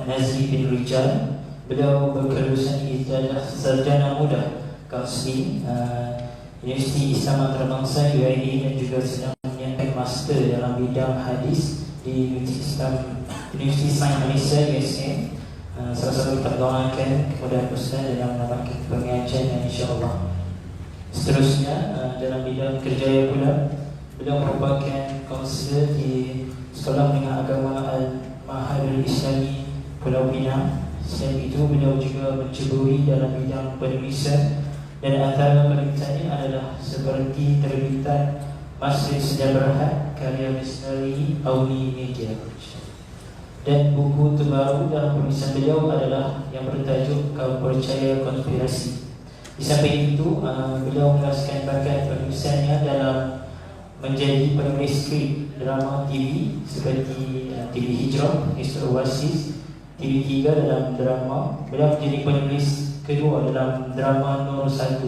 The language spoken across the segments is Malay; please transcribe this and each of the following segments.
Nazri bin Rijal. Beliau berkelulusan ijazah sarjana muda Kansli Universiti Islam Antarabangsa UAE dan juga sedang menyiapkan master dalam bidang hadis di Universiti Islam Malaysia USA. Salah satu kita doakan kepada Ustaz dalam mendapatkan pengajian dan insya-Allah. Seterusnya dalam bidang kerjaya pula, beliau merupakan kaunselor di Sekolah Menengah Agama Al-Mahadul Islami Pulau Pinang. Selain itu beliau juga menceburi dalam bidang penulisan dan antara penulisannya adalah seperti terbitan Masjid Sejahtera karya Misnari Auli Media. Dan buku terbaru dalam penulisan beliau adalah yang bertajuk Kau Percaya Konspirasi. Di samping itu, beliau meluaskan bakat penulisannya dalam menjadi penulis skrip drama TV seperti TV Hijrah, Mr. Oasis, TV3 dalam drama. Beliau menjadi penulis kedua dalam drama Nur 1.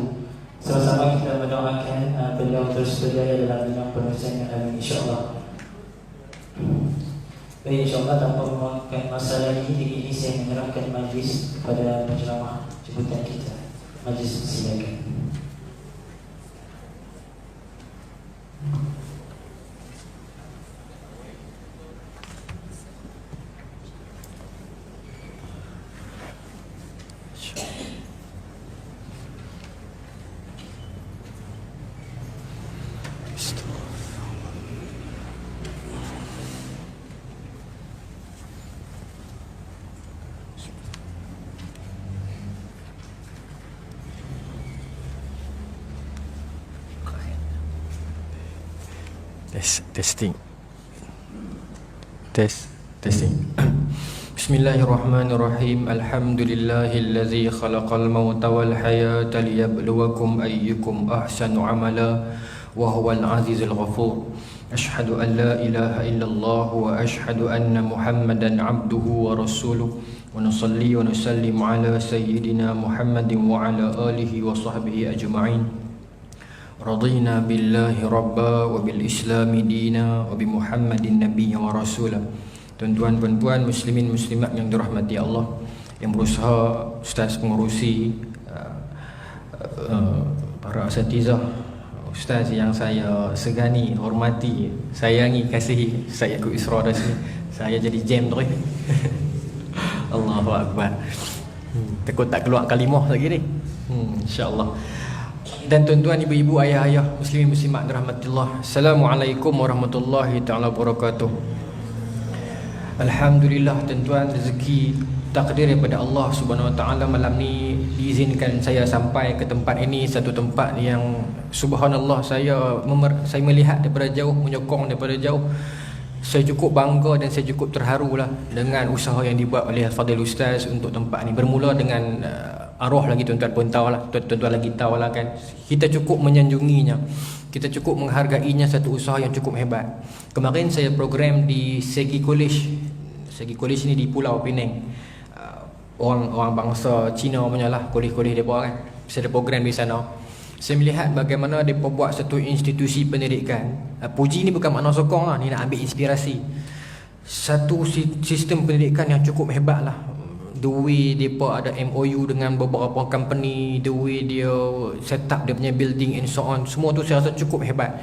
Sama-sama kita mendoakan beliau terus berjaya dalam bidang penulisannya, amin insya-Allah. Baik, insyaAllah tanpa memakan masa lagi, ini saya menyerahkan majlis kepada penceramah jemputan kita. Majlis silakan. Testing. Testing. Bismillahirrahmanirrahim. Alhamdulillahillazi khalaqal mauta wal hayata liyabluwakum ayyukum ahsanu amala wa huwal azizul ghafur. Ashhadu an la ilaha illallah wa ashhadu anna Muhammadan abduhu wa rasuluh. Wa nusalli wa nusallim ala sayyidina Muhammadin wa ala alihi wa sahbihi ajma'in. Radina billahi rabba wa bil islami dina wa bi Muhammadin nabiyya wa rasula. Tuan-tuan puan-puan, muslimin muslimat yang dirahmati Allah, yang berusaha ustaz pengurusi, para asatizah, ustaz yang saya segani, hormati, sayangi, kasihi, saya ikut Isra Rasmi. Saya jadi jam terus. Allahu akbar. Takut tak keluar kalimah lagi ni. Insya-Allah. Dan tuan-tuan, ibu-ibu, ayah-ayah, muslimin muslimat dirahmatillah, Assalamualaikum warahmatullahi taala wabarakatuh. Alhamdulillah tuan-tuan, rezeki takdir daripada Allah Subhanahu wa taala, malam ni diizinkan saya sampai ke tempat ini, satu tempat yang subhanallah saya melihat daripada jauh, menyokong daripada jauh. Saya cukup bangga dan saya cukup terharu lah dengan usaha yang dibuat oleh Fadil Ustaz untuk tempat ni. Bermula dengan arwah lagi, tuan-tuan pun tahu lah, tuan-tuan lagi tahu lah kan. Kita cukup menyanjunginya, kita cukup menghargainya, satu usaha yang cukup hebat. Kemarin saya program di Segi College. Segi College ni di Pulau Penang. Orang bangsa Cina punya lah, kolej-kolej mereka kan. Saya ada program di sana. Saya melihat bagaimana mereka buat satu institusi pendidikan. Puji ni bukan makna sokong lah, ni nak ambil inspirasi. Satu sistem pendidikan yang cukup hebat lah. The way mereka ada MOU dengan beberapa company, the way dia set up dia punya building and so on, semua tu saya rasa cukup hebat.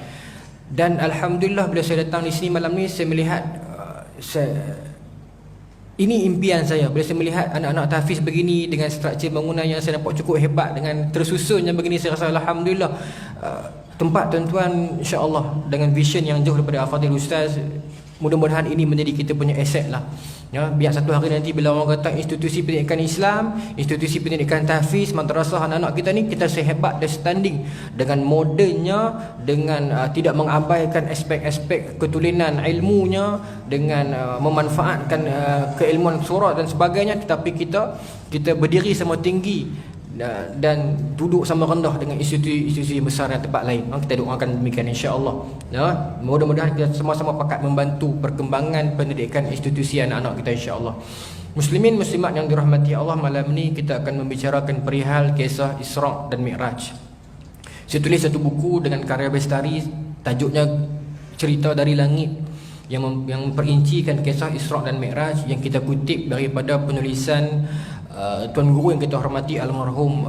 Dan Alhamdulillah bila saya datang di sini malam ni, saya melihat ini impian saya. Bila saya melihat anak-anak tahfiz begini, dengan struktur bangunan yang saya nampak cukup hebat, dengan tersusunnya begini, saya rasa Alhamdulillah. Tempat tuan-tuan insya-Allah dengan vision yang jauh daripada Al-Fadhil Ustaz, mudah-mudahan ini menjadi kita punya aset lah. Ya, biar satu hari nanti bila orang kata institusi pendidikan Islam, institusi pendidikan tahfiz, madrasah anak-anak kita ni, kita sehebat dan standing dengan modernnya, dengan tidak mengabaikan aspek-aspek ketulinan ilmunya, dengan memanfaatkan keilmuan surah dan sebagainya, tetapi kita berdiri sama tinggi dan duduk sama rendah dengan institusi besar yang tempat lain. Kita doakan demikian insya-Allah. Ya, mudah-mudahan kita sama-sama pakat membantu perkembangan pendidikan institusi anak-anak kita insya-Allah. Muslimin muslimat yang dirahmati Allah, malam ni kita akan membicarakan perihal kisah Isra dan Mi'raj. Saya tulis satu buku dengan karya Bestari, tajuknya Cerita dari Langit. yang memperincikan kisah Isra' dan Mi'raj yang kita kutip daripada penulisan Tuan Guru yang kita hormati almarhum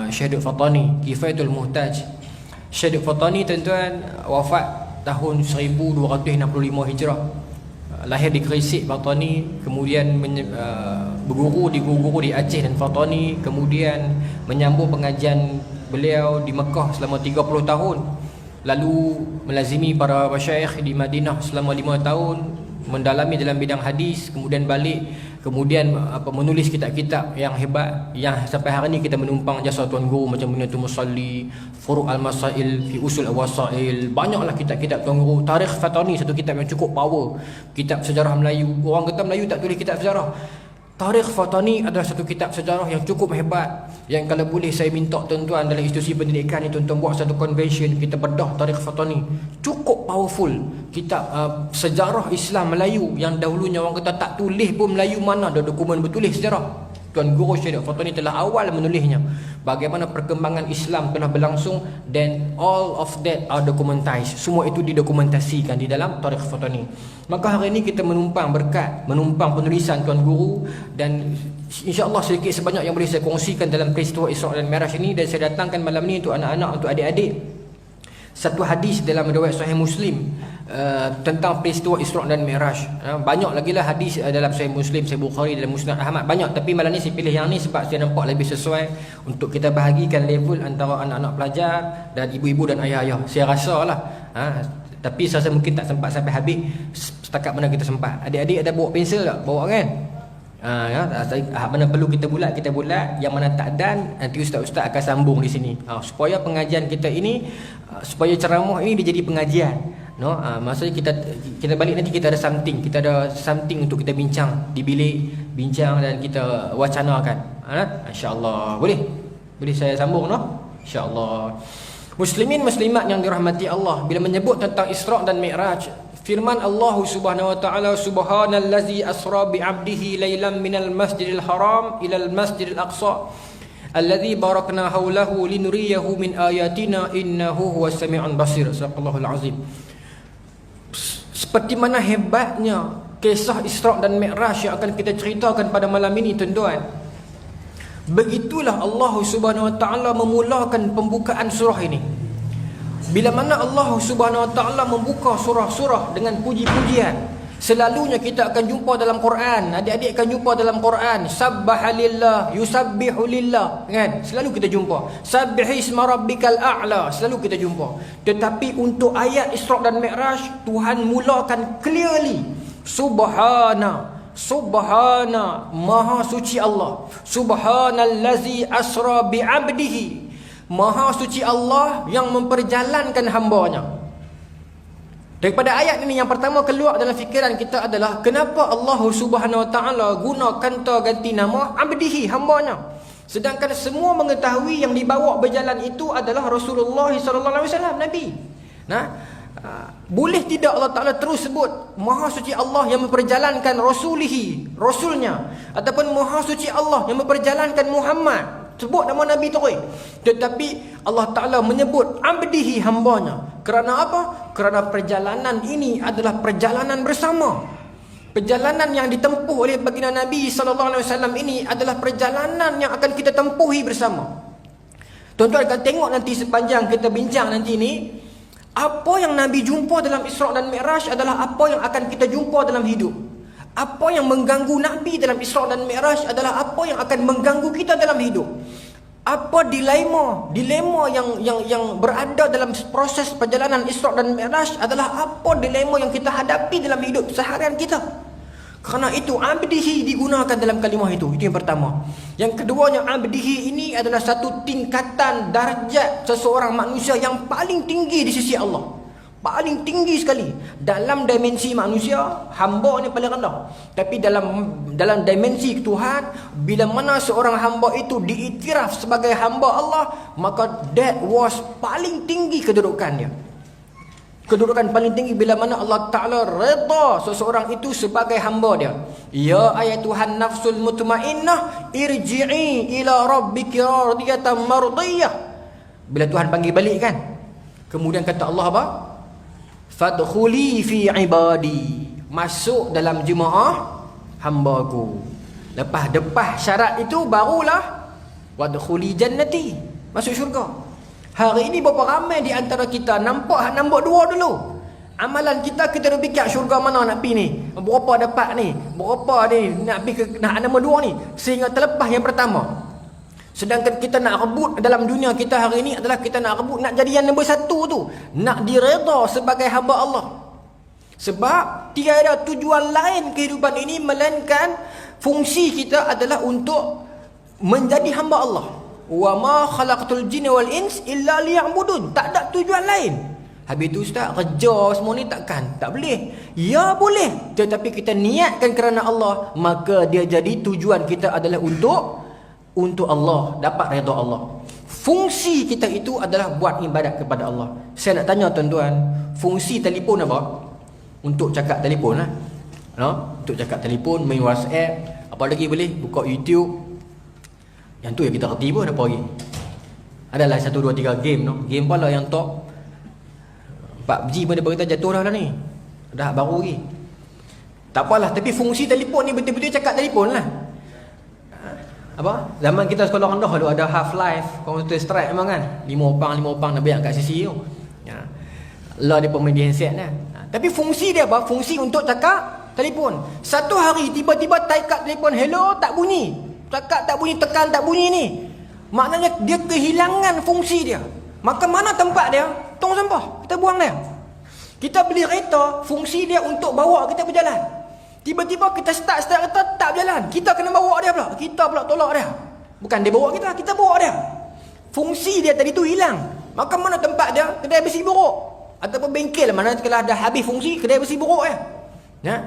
Syekh Fatani, Kifayatul Muhtaj. Syekh Fatani tuan-tuan wafat tahun 1265 Hijrah. Lahir di Kerisik Fatani, kemudian berguru di guru-guru di Aceh dan Fatani, kemudian menyambung pengajian beliau di Mekah selama 30 tahun. Lalu melazimi para masyaikh di Madinah selama 5 tahun, mendalami dalam bidang hadis, kemudian balik, kemudian menulis kitab-kitab yang hebat yang sampai hari ini kita menumpang jasa Tuan Guru, macam Bunatul Musalli, Furu' al-Masail fi Usul al-Wasail. Banyaklah kitab-kitab Tuan Guru. Tarikh Fatani satu kitab yang cukup power, kitab sejarah Melayu. Orang kata Melayu tak tulis kitab sejarah. Tarikh Fatani adalah satu kitab sejarah yang cukup hebat, yang kalau boleh saya minta tuan-tuan dalam institusi pendidikan ni, tuan-tuan buat satu convention, kita bedah Tarikh Fatani. Cukup powerful kitab sejarah Islam Melayu yang dahulunya orang kata tak tulis pun Melayu mana ada dokumen bertulis sejarah. Tuan Guru Syekh Fatani telah awal menulisnya. Bagaimana perkembangan Islam telah berlangsung, then all of that are documentized. Semua itu didokumentasikan di dalam Tarikh Fatani. Maka hari ini kita menumpang berkat, menumpang penulisan Tuan Guru, dan insya-Allah sedikit sebanyak yang boleh saya kongsikan dalam peristiwa Isra' dan Mi'raj ini. Dan saya datangkan malam ni untuk anak-anak, untuk adik-adik, satu hadis dalam riwayat Sahih Muslim tentang peristiwa Isra' dan Mi'raj. Banyak lagi lah hadis dalam Sahih Muslim, Sahih Bukhari, dalam Musnad Ahmad, banyak. Tapi malam ni saya pilih yang ni sebab saya nampak lebih sesuai untuk kita bahagikan level antara anak-anak pelajar dan ibu-ibu dan ayah-ayah. Saya rasa lah tapi saya rasa mungkin tak sempat sampai habis. Setakat mana kita sempat. Adik-adik ada bawa pensel tak? Bawa kan? Mana perlu kita bulat, kita bulat. Yang mana tak dan, nanti ustaz-ustaz akan sambung di sini. Supaya pengajian kita ini, supaya ceramah ini dia jadi pengajian. Maksudnya kita balik nanti kita ada something untuk kita bincang di bilik, bincang dan kita wacanakan. Insya-Allah. Boleh saya sambung insya-Allah. Muslimin muslimat yang dirahmati Allah, bila menyebut tentang Isra' dan Mi'raj, firman Allah Subhanahu wa taala, subhanallazi asra bi 'abdihi lailan minal masjidil haram ilal masjidil aqsa alladzi barakna haulahu linuriyahu min ayatina innahu huwas sami'un basir. Sadaqallahul azim. Seperti mana hebatnya kisah Isra' dan Mi'raj yang akan kita ceritakan pada malam ini tuan-tuan. Begitulah Allah Subhanahu wa taala memulakan pembukaan surah ini. Bila mana Allah Subhanahu wa taala membuka surah-surah dengan puji-pujian, selalunya kita akan jumpa dalam Quran. Adik-adik akan jumpa dalam Quran, sabbahalillah, yusabbihu lillah, kan? Selalu kita jumpa. Sabbihisma rabbikal a'la, selalu kita jumpa. Tetapi untuk ayat Isra' dan Mi'raj, Tuhan mulakan clearly, subhana, maha suci Allah. Subhanallazi asra bi 'abdihi, maha suci Allah yang memperjalankan hamba-Nya. Daripada ayat ini yang pertama keluar dalam fikiran kita adalah kenapa Allah Subhanahu wa taala guna kata ganti nama 'abdihi, hamba-Nya. Sedangkan semua mengetahui yang dibawa berjalan itu adalah Rasulullah sallallahu alaihi wasallam, Nabi. Boleh tidak Allah Ta'ala terus sebut maha suci Allah yang memperjalankan Rasulnya, ataupun maha suci Allah yang memperjalankan Muhammad, sebut nama Nabi terus. Tetapi Allah Ta'ala menyebut abdihi, hambanya. Kerana apa? Kerana perjalanan ini adalah perjalanan bersama. Perjalanan yang ditempuh oleh baginda Nabi SAW ini adalah perjalanan yang akan kita tempuhi bersama. Tuan-tuan akan tengok nanti sepanjang kita bincang nanti ini, apa yang Nabi jumpa dalam Isra' dan Mi'raj adalah apa yang akan kita jumpa dalam hidup. Apa yang mengganggu Nabi dalam Isra' dan Mi'raj adalah apa yang akan mengganggu kita dalam hidup. Apa dilema yang berada dalam proses perjalanan Isra' dan Mi'raj adalah apa dilema yang kita hadapi dalam hidup seharian kita. Kerana itu abdihi digunakan dalam kalimah itu. Itu yang pertama. Yang keduanya, abdihi ini adalah satu tingkatan darjat seseorang manusia yang paling tinggi di sisi Allah. Paling tinggi sekali. Dalam dimensi manusia, hamba ni paling rendah. Tapi dalam dimensi Tuhan, bila mana seorang hamba itu diiktiraf sebagai hamba Allah, maka that was paling tinggi kedudukannya. Kedudukan paling tinggi bila mana Allah Ta'ala reda seseorang itu sebagai hamba Dia. Ya ayatuhan nafsul mutmainnah, irji'i ila rabbiki radiyatan mardiyah. Bila Tuhan panggil balik kan, kemudian kata Allah apa? Fadkhuli fi ibadi. masuk dalam jemaah hamba-Ku. Lepas syarat itu barulah wadkhuli jannati, masuk syurga. Hari ini berapa ramai di antara kita nampak nombor 2 dulu. Amalan kita dah fikir syurga mana nak pergi ni, berapa dapat ni, berapa ni nak pergi nak nombor 2 ni, sehingga terlepas yang pertama. Sedangkan kita nak rebut dalam dunia kita hari ini adalah kita nak rebut nak jadi yang nombor 1 tu, nak direda sebagai hamba Allah. Sebab tiada tujuan lain kehidupan ini melainkan fungsi kita adalah untuk menjadi hamba Allah. Wa ma khalaqtul jinna wal ins illa liya'budun. Tak ada tujuan lain. Habis tu Ustaz, kerja semua ni tak boleh. Ya boleh, tetapi kita niatkan kerana Allah, maka dia jadi tujuan kita adalah untuk Allah, dapat redha Allah. Fungsi kita itu adalah buat ibadat kepada Allah. Saya nak tanya tuan-tuan, fungsi telefon apa? Untuk cakap telefon lah. Untuk cakap telefon, main WhatsApp, apa lagi boleh? Buka YouTube. Yang tu yang kita kerti pun apa lagi? Adalah 1, 2, 3 game Game pula yang top. PUBG pun dia berkata jatuh dah ni. Dah baru lagi. Tak apalah, tapi fungsi telefon ni betul-betul cakap telefon lah. Apa? Zaman kita sekolah rendah dulu ada Half-Life, Counter Strike memang kan. 5 opang nak bayar kat sisi tu. Ya. Lah dia pemain di handset lah. Tapi fungsi dia apa? Fungsi untuk cakap telefon. Satu hari tiba-tiba taikat telefon, hello, tak bunyi. Cakap tak bunyi, tekan tak bunyi ni. Maknanya dia kehilangan fungsi dia. Maka mana tempat dia? Tong sampah, kita buang dia. Kita beli kereta, fungsi dia untuk bawa kita berjalan. Tiba-tiba kita start kereta tak berjalan. Kita kena bawa dia pula. Kita pula tolak dia. Bukan dia bawa kita bawa dia. Fungsi dia tadi tu hilang. Maka mana tempat dia? Kedai besi buruk. Ataupun bengkel mana kalau dah habis fungsi, kedai besi buruk ya.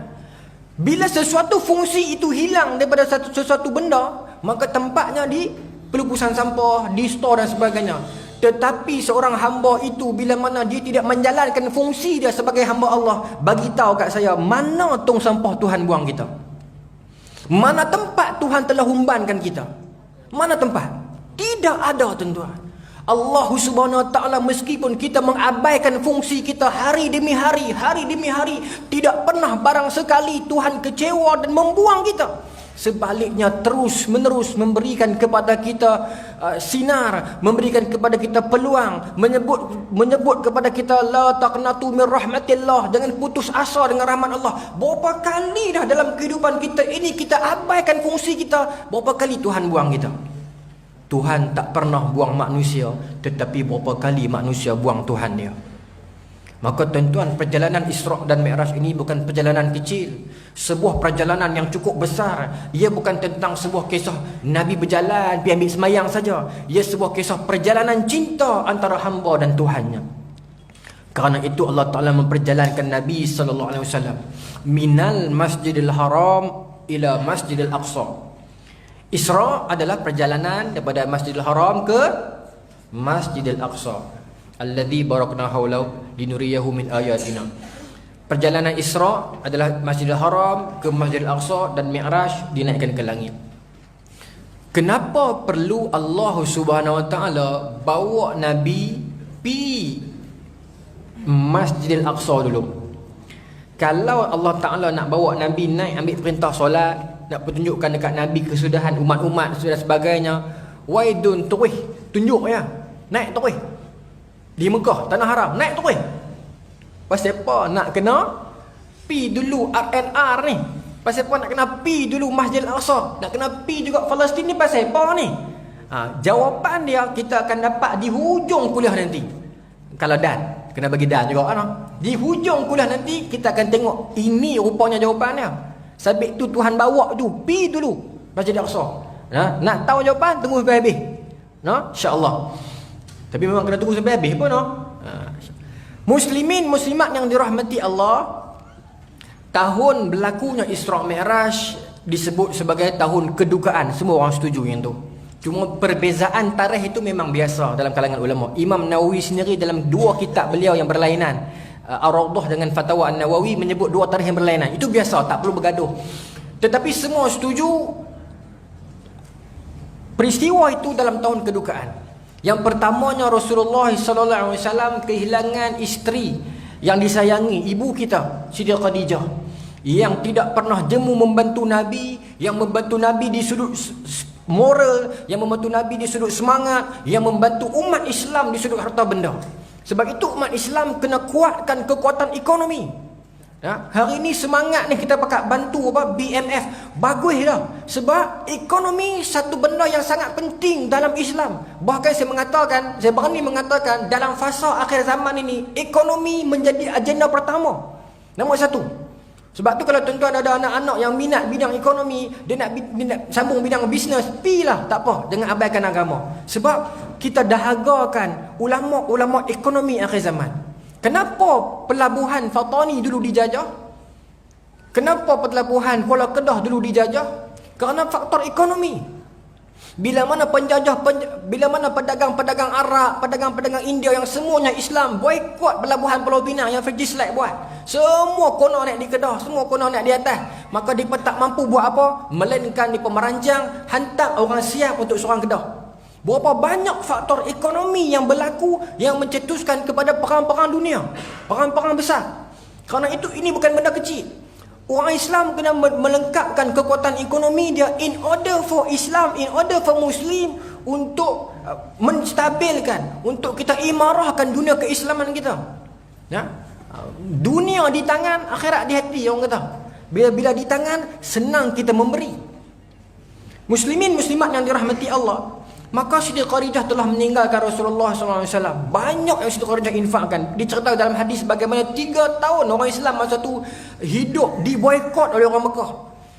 Bila sesuatu fungsi itu hilang daripada sesuatu benda, maka tempatnya di pelupusan sampah, di store dan sebagainya. Tetapi seorang hamba itu bila mana dia tidak menjalankan fungsi dia sebagai hamba Allah, bagi tahu kat saya, mana tong sampah Tuhan buang kita? Mana tempat Tuhan telah humbankan kita? Mana tempat? Tidak ada, tuan-tuan. Allah Subhanahu Wa Taala meskipun kita mengabaikan fungsi kita hari demi hari, tidak pernah barang sekali Tuhan kecewa dan membuang kita. Sebaliknya terus menerus memberikan kepada kita sinar, memberikan kepada kita peluang, menyebut kepada kita la taqnatu min rahmatillah, jangan putus asa dengan rahmat Allah. Berapa kali dah dalam kehidupan kita ini kita abaikan fungsi kita, berapa kali Tuhan buang kita. Tuhan tak pernah buang manusia, tetapi berapa kali manusia buang Tuhan dia. Maka tuan-tuan, perjalanan Isra' dan Mi'raj ini bukan perjalanan kecil. Sebuah perjalanan yang cukup besar. Ia bukan tentang sebuah kisah Nabi berjalan pergi ambil semayang saja. Ia sebuah kisah perjalanan cinta antara hamba dan Tuhannya. Kerana itu Allah Ta'ala memperjalankan Nabi SAW minal masjidil haram ila masjidil aqsa. Isra' adalah perjalanan daripada Masjidil Haram ke Masjidil Aqsa. Alladzi barakna haulahu linuriyahu min ayatina. Perjalanan Isra' adalah Masjidil Haram ke Masjidil Aqsa, dan Mi'raj dinaikkan ke langit. Kenapa perlu Allah Subhanahu Wa Taala bawa Nabi pi Masjidil Aqsa dulu? Kalau Allah Ta'ala nak bawa Nabi naik ambil perintah solat, nak pertunjukkan dekat Nabi kesudahan umat-umat dan sebagainya, waidun terus tunjuk ya, naik terus di Mekah, tanah haram, naik terus. Pasal apa nak kena pi dulu RNR ni? Pasal apa nak kena pi dulu Masjid Al-Aqsa? Nak kena pi juga Palestin ni pasal apa ni? Jawapan dia kita akan dapat di hujung kuliah nanti. Kalau dan kena bagi dan juga kan. Di hujung kuliah nanti kita akan tengok ini rupanya jawapannya. Sebab tu Tuhan bawa tu pi dulu Masjid Al-Aqsa. Nak tahu jawapan tunggu sampai habis. Insya-Allah. Tapi memang kena tunggu sampai habis pun Muslimin muslimat yang dirahmati Allah, tahun berlakunya Isra' Mi'raj disebut sebagai tahun kedukaan. Semua orang setuju yang tu. Cuma perbezaan tarikh itu memang biasa dalam kalangan ulama. Imam Nawawi sendiri dalam 2 kitab beliau yang berlainan, Ar-Rawdah dengan Fatwa An-Nawawi, menyebut 2 tarikh yang berlainan. Itu biasa, tak perlu bergaduh. Tetapi semua setuju peristiwa itu dalam tahun kedukaan. Yang pertamanya Rasulullah SAW kehilangan isteri yang disayangi, ibu kita Siti Khadijah, yang tidak pernah jemu membantu Nabi, yang membantu Nabi di sudut moral, yang membantu Nabi di sudut semangat, yang membantu umat Islam di sudut harta benda. Sebab itu umat Islam kena kuatkan kekuatan ekonomi. Hari ni semangat ni kita pakai bantu apa BMF, bagus dah. Sebab ekonomi satu benda yang sangat penting dalam Islam. Bahkan saya berani mengatakan dalam fasa akhir zaman ini, ekonomi menjadi agenda pertama, nombor satu. Sebab tu kalau tuan-tuan ada anak-anak yang minat bidang ekonomi, dia nak sambung bidang bisnes, pilah, tak apa, jangan abaikan agama. Sebab kita dahagakan ulama-ulama ekonomi akhir zaman. Kenapa pelabuhan Fatani dulu dijajah? Kenapa pelabuhan Kuala Kedah dulu dijajah? Kerana faktor ekonomi. Bila mana pedagang-pedagang Arab, pedagang-pedagang India yang semuanya Islam boikot pelabuhan Pulau Pinang yang Fiji Slide buat. Semua kono naik di Kedah, semua kono naik di atas. Maka mereka tak mampu buat apa? Melainkan mereka merancang, hantar orang siap untuk seorang Kedah. Berapa banyak faktor ekonomi yang berlaku yang mencetuskan kepada perang-perang dunia, perang-perang besar. Kerana itu ini bukan benda kecil. Orang Islam kena melengkapkan kekuatan ekonomi dia in order for Islam, in order for Muslim untuk menstabilkan, untuk kita imarahkan dunia keislaman kita. Dunia di tangan, akhirat di hati, orang kata. Bila di tangan, senang kita memberi. Muslimin muslimat yang dirahmati Allah, maka Siti Khadijah telah meninggalkan Rasulullah SAW. Banyak yang Siti Khadijah infakkan. Diceritakan dalam hadis bagaimana 3 tahun orang Islam masa tu hidup diboikot oleh orang Mekah.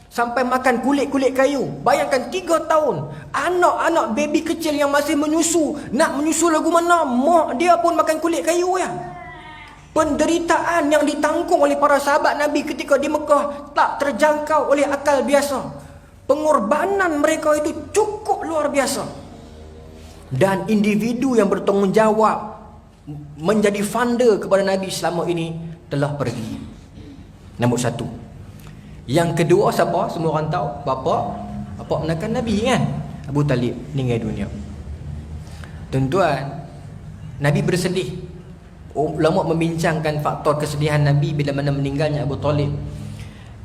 Sampai makan kulit-kulit kayu. Bayangkan 3 tahun. Anak-anak baby kecil yang masih menyusu, nak menyusu lagu mana, mak dia pun makan kulit kayu ya. Penderitaan yang ditanggung oleh para sahabat Nabi ketika di Mekah tak terjangkau oleh akal biasa. Pengorbanan mereka itu cukup luar biasa. Dan individu yang bertanggungjawab menjadi funder kepada Nabi selama ini telah pergi. Nombor satu. Yang kedua siapa? Semua orang tahu. Bapa menakan Nabi kan? Abu Talib meninggal dunia. Tuan-tuan, Nabi bersedih. Ulama membincangkan faktor kesedihan Nabi bila mana meninggalnya Abu Talib.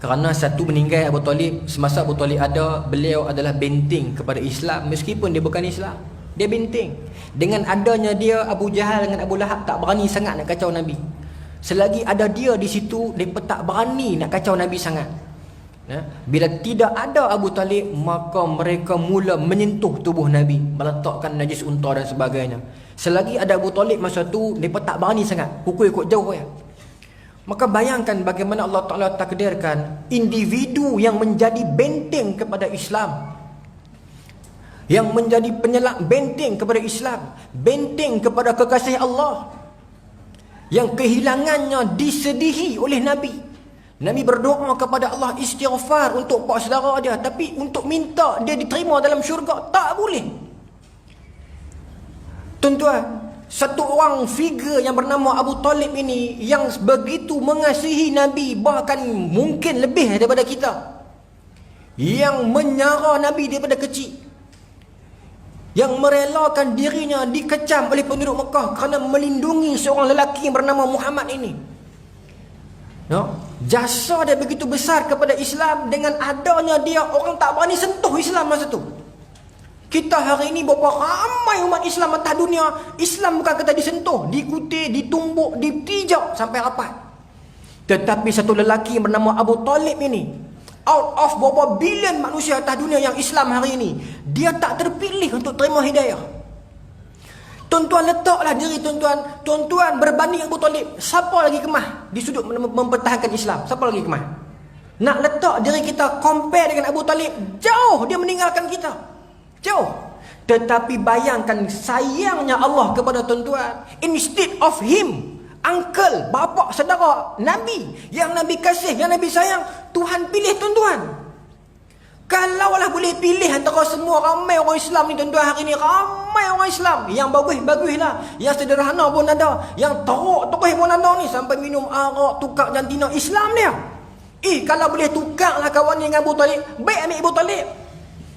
Kerana satu, meninggal Abu Talib, semasa Abu Talib ada, beliau adalah benteng kepada Islam meskipun dia bukan Islam. Dia benteng. Dengan adanya dia, Abu Jahal dengan Abu Lahab tak berani sangat nak kacau Nabi. Selagi ada dia di situ, mereka tak berani nak kacau Nabi sangat. Bila tidak ada Abu Talib, maka mereka mula menyentuh tubuh Nabi, meletakkan najis unta dan sebagainya. Selagi ada Abu Talib masa tu, mereka tak berani sangat, pukul ikut jauh ya. Maka bayangkan bagaimana Allah Ta'ala takdirkan individu yang menjadi benteng kepada Islam, yang menjadi penyelak benteng kepada Islam, benteng kepada kekasih Allah, yang kehilangannya disedihi oleh Nabi. Nabi berdoa kepada Allah istighfar untuk pak saudara dia, tapi untuk minta dia diterima dalam syurga tak boleh. Tuan-tuan, satu orang figure yang bernama Abu Talib ini yang begitu mengasihi Nabi, bahkan mungkin lebih daripada kita, yang menyara Nabi daripada kecil, yang merelakan dirinya dikecam oleh penduduk Mekah kerana melindungi seorang lelaki yang bernama Muhammad ini. Jasa dia begitu besar kepada Islam. Dengan adanya dia, orang tak berani sentuh Islam masa tu. Kita hari ini berapa ramai umat Islam atas dunia, Islam bukan kata disentuh, dikutir, ditumbuk, dipijak sampai rapat. Tetapi satu lelaki yang bernama Abu Talib ini, out of berapa bilion manusia atas dunia yang Islam hari ini, dia tak terpilih untuk terima hidayah. Tuan-tuan, letaklah diri tuan-tuan berbanding Abu Talib. Siapa lagi kemah di sudut mempertahankan Islam? Siapa lagi kemah? Nak letak diri kita compare dengan Abu Talib, jauh dia meninggalkan kita, jauh. Tetapi bayangkan sayangnya Allah kepada tuan-tuan. Instead of him, uncle, bapa, saudara Nabi, yang Nabi kasih, yang Nabi sayang, Tuhan pilih tuan-tuan. Kalaulah boleh pilih antara semua ramai orang Islam ni tuan-tuan, hari ni ramai orang Islam yang bagus-bagus lah, yang sederhana pun ada, yang teruk pun ada ni, sampai minum arak, tukar jantina, Islam dia. Kalau boleh tukarlah kawan ni dengan Abu Talib, baik ambil Abu Talib.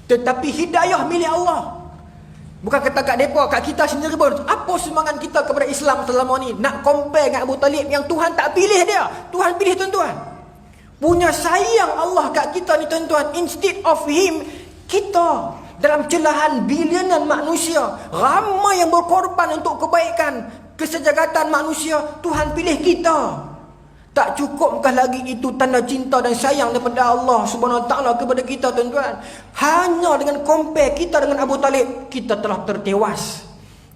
Tetapi hidayah milik Allah. Bukan kata kat mereka, kat kita sendiri pun. Apa semangat kita kepada Islam selama ni? Nak compare dengan Abu Talib yang Tuhan tak pilih dia, Tuhan pilih tuan-tuan. Punya sayang Allah kat kita ni tuan-tuan. Instead of him, kita dalam celahan bilionan manusia, ramai yang berkorban untuk kebaikan kesejahteraan manusia, Tuhan pilih kita. Tak cukupkah lagi itu tanda cinta dan sayang daripada Allah Subhanahu Wa Taala kepada kita tuan-tuan? Hanya dengan compare kita dengan Abu Talib, kita telah tertewas.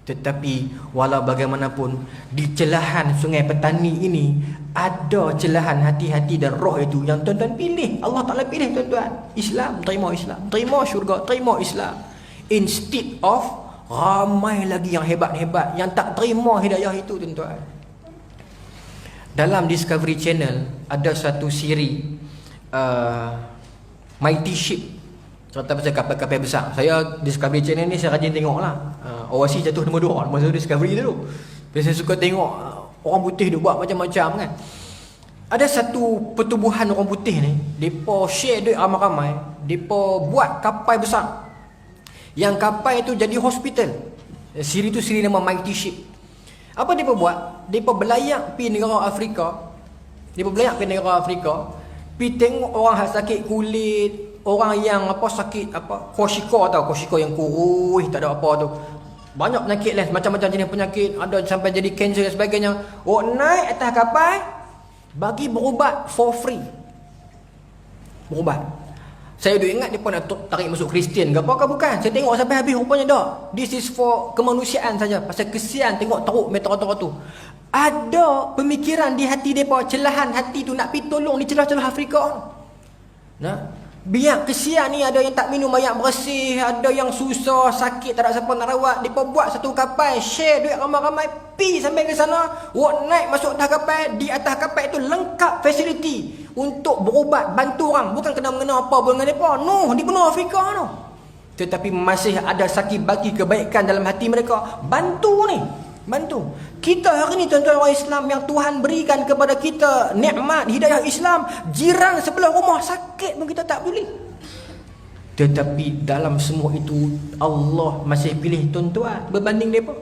Tetapi walau bagaimanapun, di celahan Sungai Petani ini ada celahan hati-hati dan roh itu yang tuan-tuan pilih. Allah Ta'ala pilih tuan-tuan. Islam, terima syurga, terima Islam. Instead of ramai lagi yang hebat-hebat yang tak terima hidayah itu tuan-tuan. Dalam Discovery Channel ada satu siri Mighty Ship, cerita pasal kapal-kapal besar. Saya Discovery Channel ni saya rajin tengok lah. Oasis jatuh nombor 2 masa Discovery tu. Saya suka tengok orang putih dia buat macam-macam kan. Ada satu pertubuhan orang putih ni, mereka share duit ramai-ramai, mereka buat kapal besar. Yang kapal itu jadi hospital. Siri tu siri nama Mighty Ship. Apa mereka buat? Mereka belayak pergi negara Afrika. Pergi tengok orang yang sakit kulit, orang yang sakit koshiko yang kurus, tak ada apa tu. Banyak penyakit lah, macam-macam jenis penyakit, ada sampai jadi kanser dan sebagainya. Naik atas kapal, bagi berubat for free. Berubat. Saya duk ingat mereka nak tarik masuk Kristian ke apa, bukan. Saya tengok sampai habis, rupanya tak. This is for kemanusiaan saja. Pasal kesian tengok teruk meteor-meteor tu. Ada pemikiran di hati mereka, celahan hati tu nak pergi tolong di celah-celah Afrika. Nah, biar kesian ni, ada yang tak minum air bersih, ada yang susah, sakit, tak ada siapa nak rawat. Mereka buat satu kapal, share duit ramai-ramai, pergi sampai ke sana, naik masuk atas kapal. Di atas kapal itu lengkap fasiliti untuk berubat, bantu orang. Bukan kena-mengena apa pun dengan mereka. No, di benua Afrika tu. Tetapi masih ada saki-baki kebaikan dalam hati mereka. Bantu ni, bantu. Kita hari ni tuan-tuan orang Islam yang Tuhan berikan kepada kita nikmat hidayah Islam, jiran sebelah rumah sakit pun kita tak boleh. Tetapi dalam semua itu Allah masih pilih tuan-tuan berbanding mereka.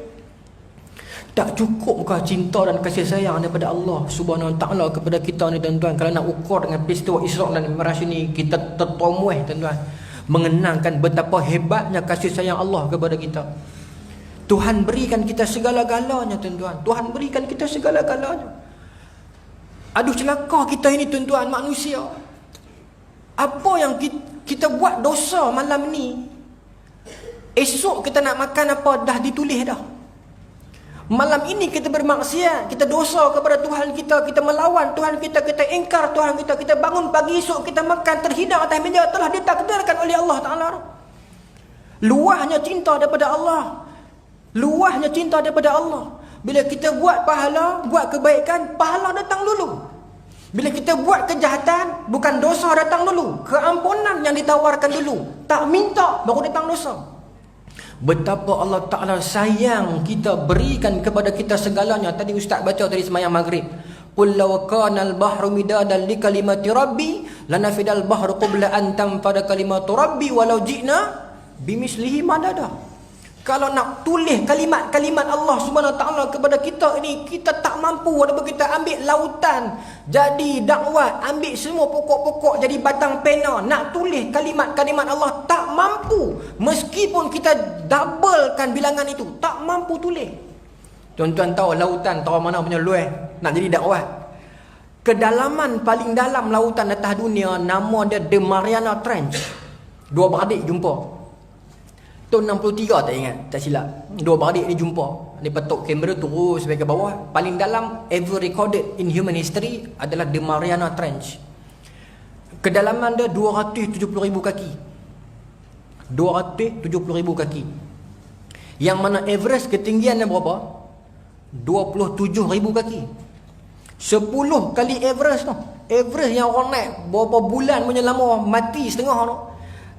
Tak cukupkah cinta dan kasih sayang daripada Allah Subhanahu Wa Taala kepada kita ni tuan-tuan? Kalau nak ukur dengan peristiwa Isra dan Mi'raj ini, kita tertomuh tuan-tuan, mengenangkan betapa hebatnya kasih sayang Allah kepada kita. Tuhan berikan kita segala-galanya tuan-tuan. Tuhan berikan kita segala-galanya. Aduh celaka kita ini tuan-tuan, manusia. Apa yang kita buat dosa malam ni, esok kita nak makan apa dah ditulis dah. Malam ini kita bermaksiat, kita dosa kepada Tuhan kita, kita melawan Tuhan kita, kita ingkar Tuhan kita, kita bangun pagi esok kita makan terhidang atas meja telah ditakdirkan oleh Allah Ta'ala. Luahnya cinta daripada Allah. Luahnya cinta daripada Allah. Bila kita buat pahala, buat kebaikan, pahala datang dulu. Bila kita buat kejahatan, bukan dosa datang dulu, keampunan yang ditawarkan dulu. Tak minta baru datang dosa. Betapa Allah Ta'ala sayang kita, berikan kepada kita segalanya. Tadi ustaz baca tadi sembahyang maghrib, qul law kana al-bahru midadan li kalimati rabbi lanafidal bahru qabla an tanfada kalimatu rabbi walau ji'na bimislihi madada. Kalau nak tulis kalimat-kalimat Allah Subhanahu Wa Taala kepada kita ini, kita tak mampu. Walaupun kita ambil lautan jadi dakwah, ambil semua pokok-pokok jadi batang pena, nak tulis kalimat-kalimat Allah tak mampu. Meskipun kita doublekan bilangan itu, tak mampu tulis. Tuan-tuan tahu lautan tahu mana punya luas nak jadi dakwah. Kedalaman paling dalam lautan atas dunia, nama dia The Mariana Trench. Dua beradik jumpa tahun 63 tak ingat, tak silap. Dua beradik ni jumpa, dia petuk kamera terus sampai ke bawah. Paling dalam ever recorded in human history adalah The Mariana Trench. Kedalaman dia 270,000 kaki. 270,000 kaki. Yang mana Everest ketinggiannya berapa? 27,000 kaki. 10 kali Everest tu. Everest yang orang naik berapa bulan punya lama, mati setengah tu.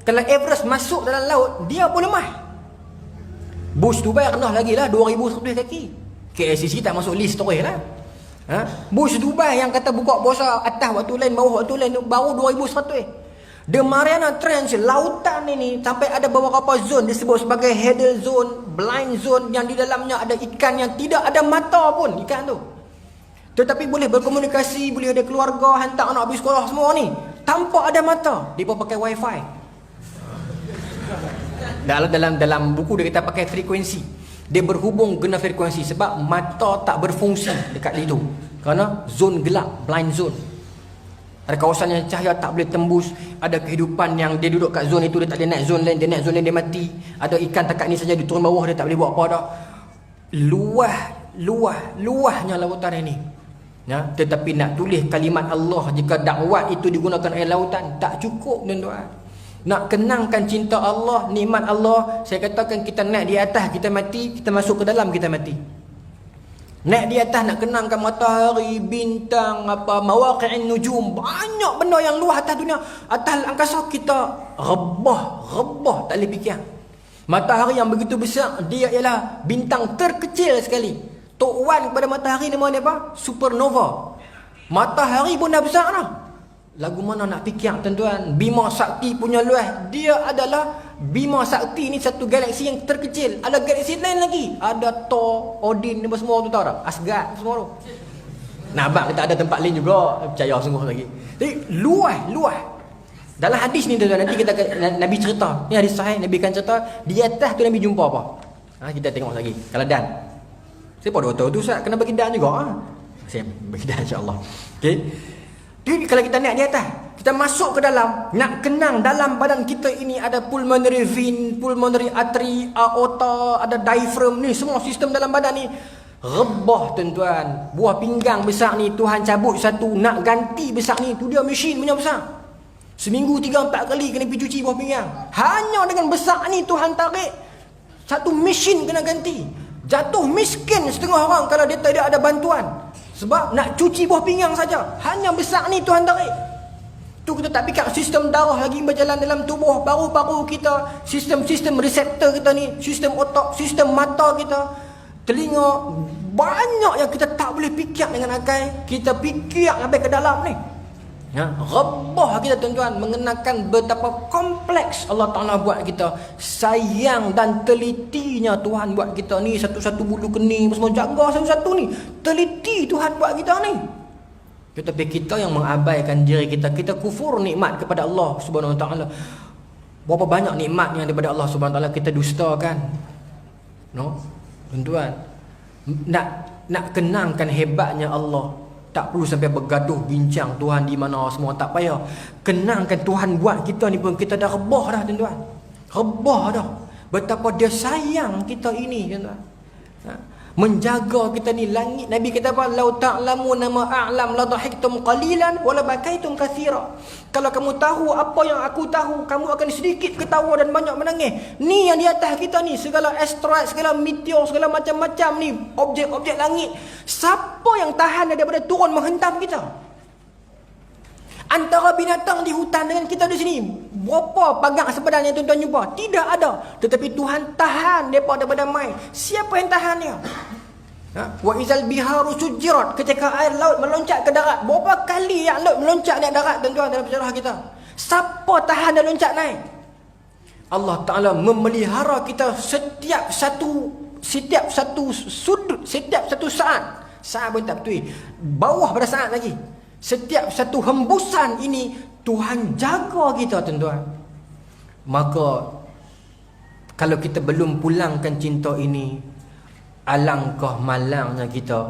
Kalau Everest masuk dalam laut, dia pun lemah. Bush Dubai rendah lagi lah, 2,100 kaki. KLCC tak masuk list terus lah. Bush Dubai yang kata buka puasa atas waktu lain, bawah waktu lain, baru 2,100. The Mariana Trench, lautan ini sampai ada beberapa zon disebut sebagai header zone, blind zone, yang di dalamnya ada ikan yang tidak ada mata pun, ikan tu. Tetapi boleh berkomunikasi, boleh ada keluarga, hantar anak pergi sekolah semua ni tanpa ada mata. Dia pakai wifi. Dalam buku dia kata pakai frekuensi. Dia berhubung guna frekuensi sebab mata tak berfungsi dekat situ. Kerana zon gelap, blind zone. Ada kawasan yang cahaya tak boleh tembus. Ada kehidupan yang dia duduk kat zon itu, dia tak boleh naik zon lain. Dia naik zon lain, dia mati. Ada ikan takat ni saja, dia turun bawah, dia tak boleh buat apa dah. Luahnya lautan ini. Ya, tetapi nak tulis kalimat Allah jika dakwah itu digunakan air lautan tak cukup, tuan-tuan. Nak kenangkan cinta Allah, nikmat Allah, saya katakan kita naik di atas, kita mati, kita masuk ke dalam, kita mati. Naik di atas nak kenangkan matahari, bintang, mawaqi'in nujum, banyak benda yang luar atas dunia, atas angkasa, kita rebah, tak boleh fikir. Matahari yang begitu besar, dia ialah bintang terkecil sekali. Tok Wan kepada matahari nama dia apa? Supernova. Matahari pun dah besar dah. Lagu mana nak fikir, tuan-tuan? Bima Sakti punya luas, dia adalah Bima Sakti ni satu galaksi yang terkecil. Ada galaksi lain lagi. Ada Thor, Odin, apa semua tu tahu tak? Asgard semua tu. Nah, abang kita ada tempat lain juga, percaya sungguh lagi. Jadi luas. Dalam hadis ni tuan-tuan, nanti kita Nabi cerita. Ni hadis sahih, Nabi kan cerita di atas tu Nabi jumpa apa? Kita tengok lagi. Kalau dan. Siapa doktor tu Ustaz kena bagi dan juga. Saya bagi dan insya-Allah. Okey. Jadi kalau kita naik di atas, kita masuk ke dalam, nak kenang dalam badan kita ini ada pulmonary vein, pulmonary artery, aorta, ada diaphragm ni, semua sistem dalam badan ni. Rebah tuan-tuan. Buah pinggang besar ni Tuhan cabut satu, nak ganti besar ni, tu dia mesin punya besar. Seminggu 3-4 kali kena pergi cuci buah pinggang. Hanya dengan besar ni Tuhan tarik, satu mesin kena ganti. Jatuh miskin setengah orang kalau dia tidak ada bantuan. Sebab nak cuci buah pinggang saja, hanya besar ni Tuhan tarik. Tu kita tak fikir sistem darah lagi berjalan dalam tubuh, paru-paru kita, sistem-sistem reseptor kita ni, sistem otak, sistem mata kita, telinga, banyak yang kita tak boleh fikir dengan akal. Kita fikir sampai ke dalam ni. Ya, rebah kita tuan-tuan, mengenakan betapa kompleks Allah Ta'ala buat kita. Sayang dan telitinya Tuhan buat kita ni, satu-satu bulu kening semua jaga satu-satu ni. Teliti Tuhan buat kita ni. Tetapi kita yang mengabaikan diri kita, kita kufur nikmat kepada Allah Subhanahu Wa Ta'ala. Berapa banyak nikmat yang daripada Allah Subhanahu Wa Ta'ala kita dustakan. No? Tuan-tuan, nak kenangkan hebatnya Allah, tak perlu sampai bergaduh bincang Tuhan di mana semua, tak payah. Kenangkan Tuhan buat kita ni pun kita dah rebah dah tuan-tuan. Rebah dah. Betapa dia sayang kita ini tuan-tuan. Menjaga kita ni. Langit Nabi kata apa? Lau ta'lamu nama a'lam la dhahiktum qalilan wa la bakaitum katsira. Kalau kamu tahu apa yang aku tahu, kamu akan sedikit ketawa dan banyak menangis. Ni yang di atas kita ni, segala asteroid, segala meteor, segala macam-macam ni, objek-objek langit. Siapa yang tahan daripada turun menghentam kita? Antara binatang di hutan dengan kita di sini, berapa pagang sebenarnya tuan-tuan jumpa? Tidak ada. Tetapi Tuhan tahan daripada mai. Siapa yang tahan dia? Wa izal biharu sujirat, ketika air laut meloncat ke darat. Berapa kali yang laut meloncat naik darat tuan-tuan dalam sejarah kita? Siapa tahan dia loncat naik? Allah Ta'ala memelihara kita setiap satu sudut, setiap satu saat. Saat pun tak betul. Bawah pada saat lagi. Setiap satu hembusan ini Tuhan jaga kita tuan-tuan. Maka kalau kita belum pulangkan cinta ini, alangkah malangnya kita,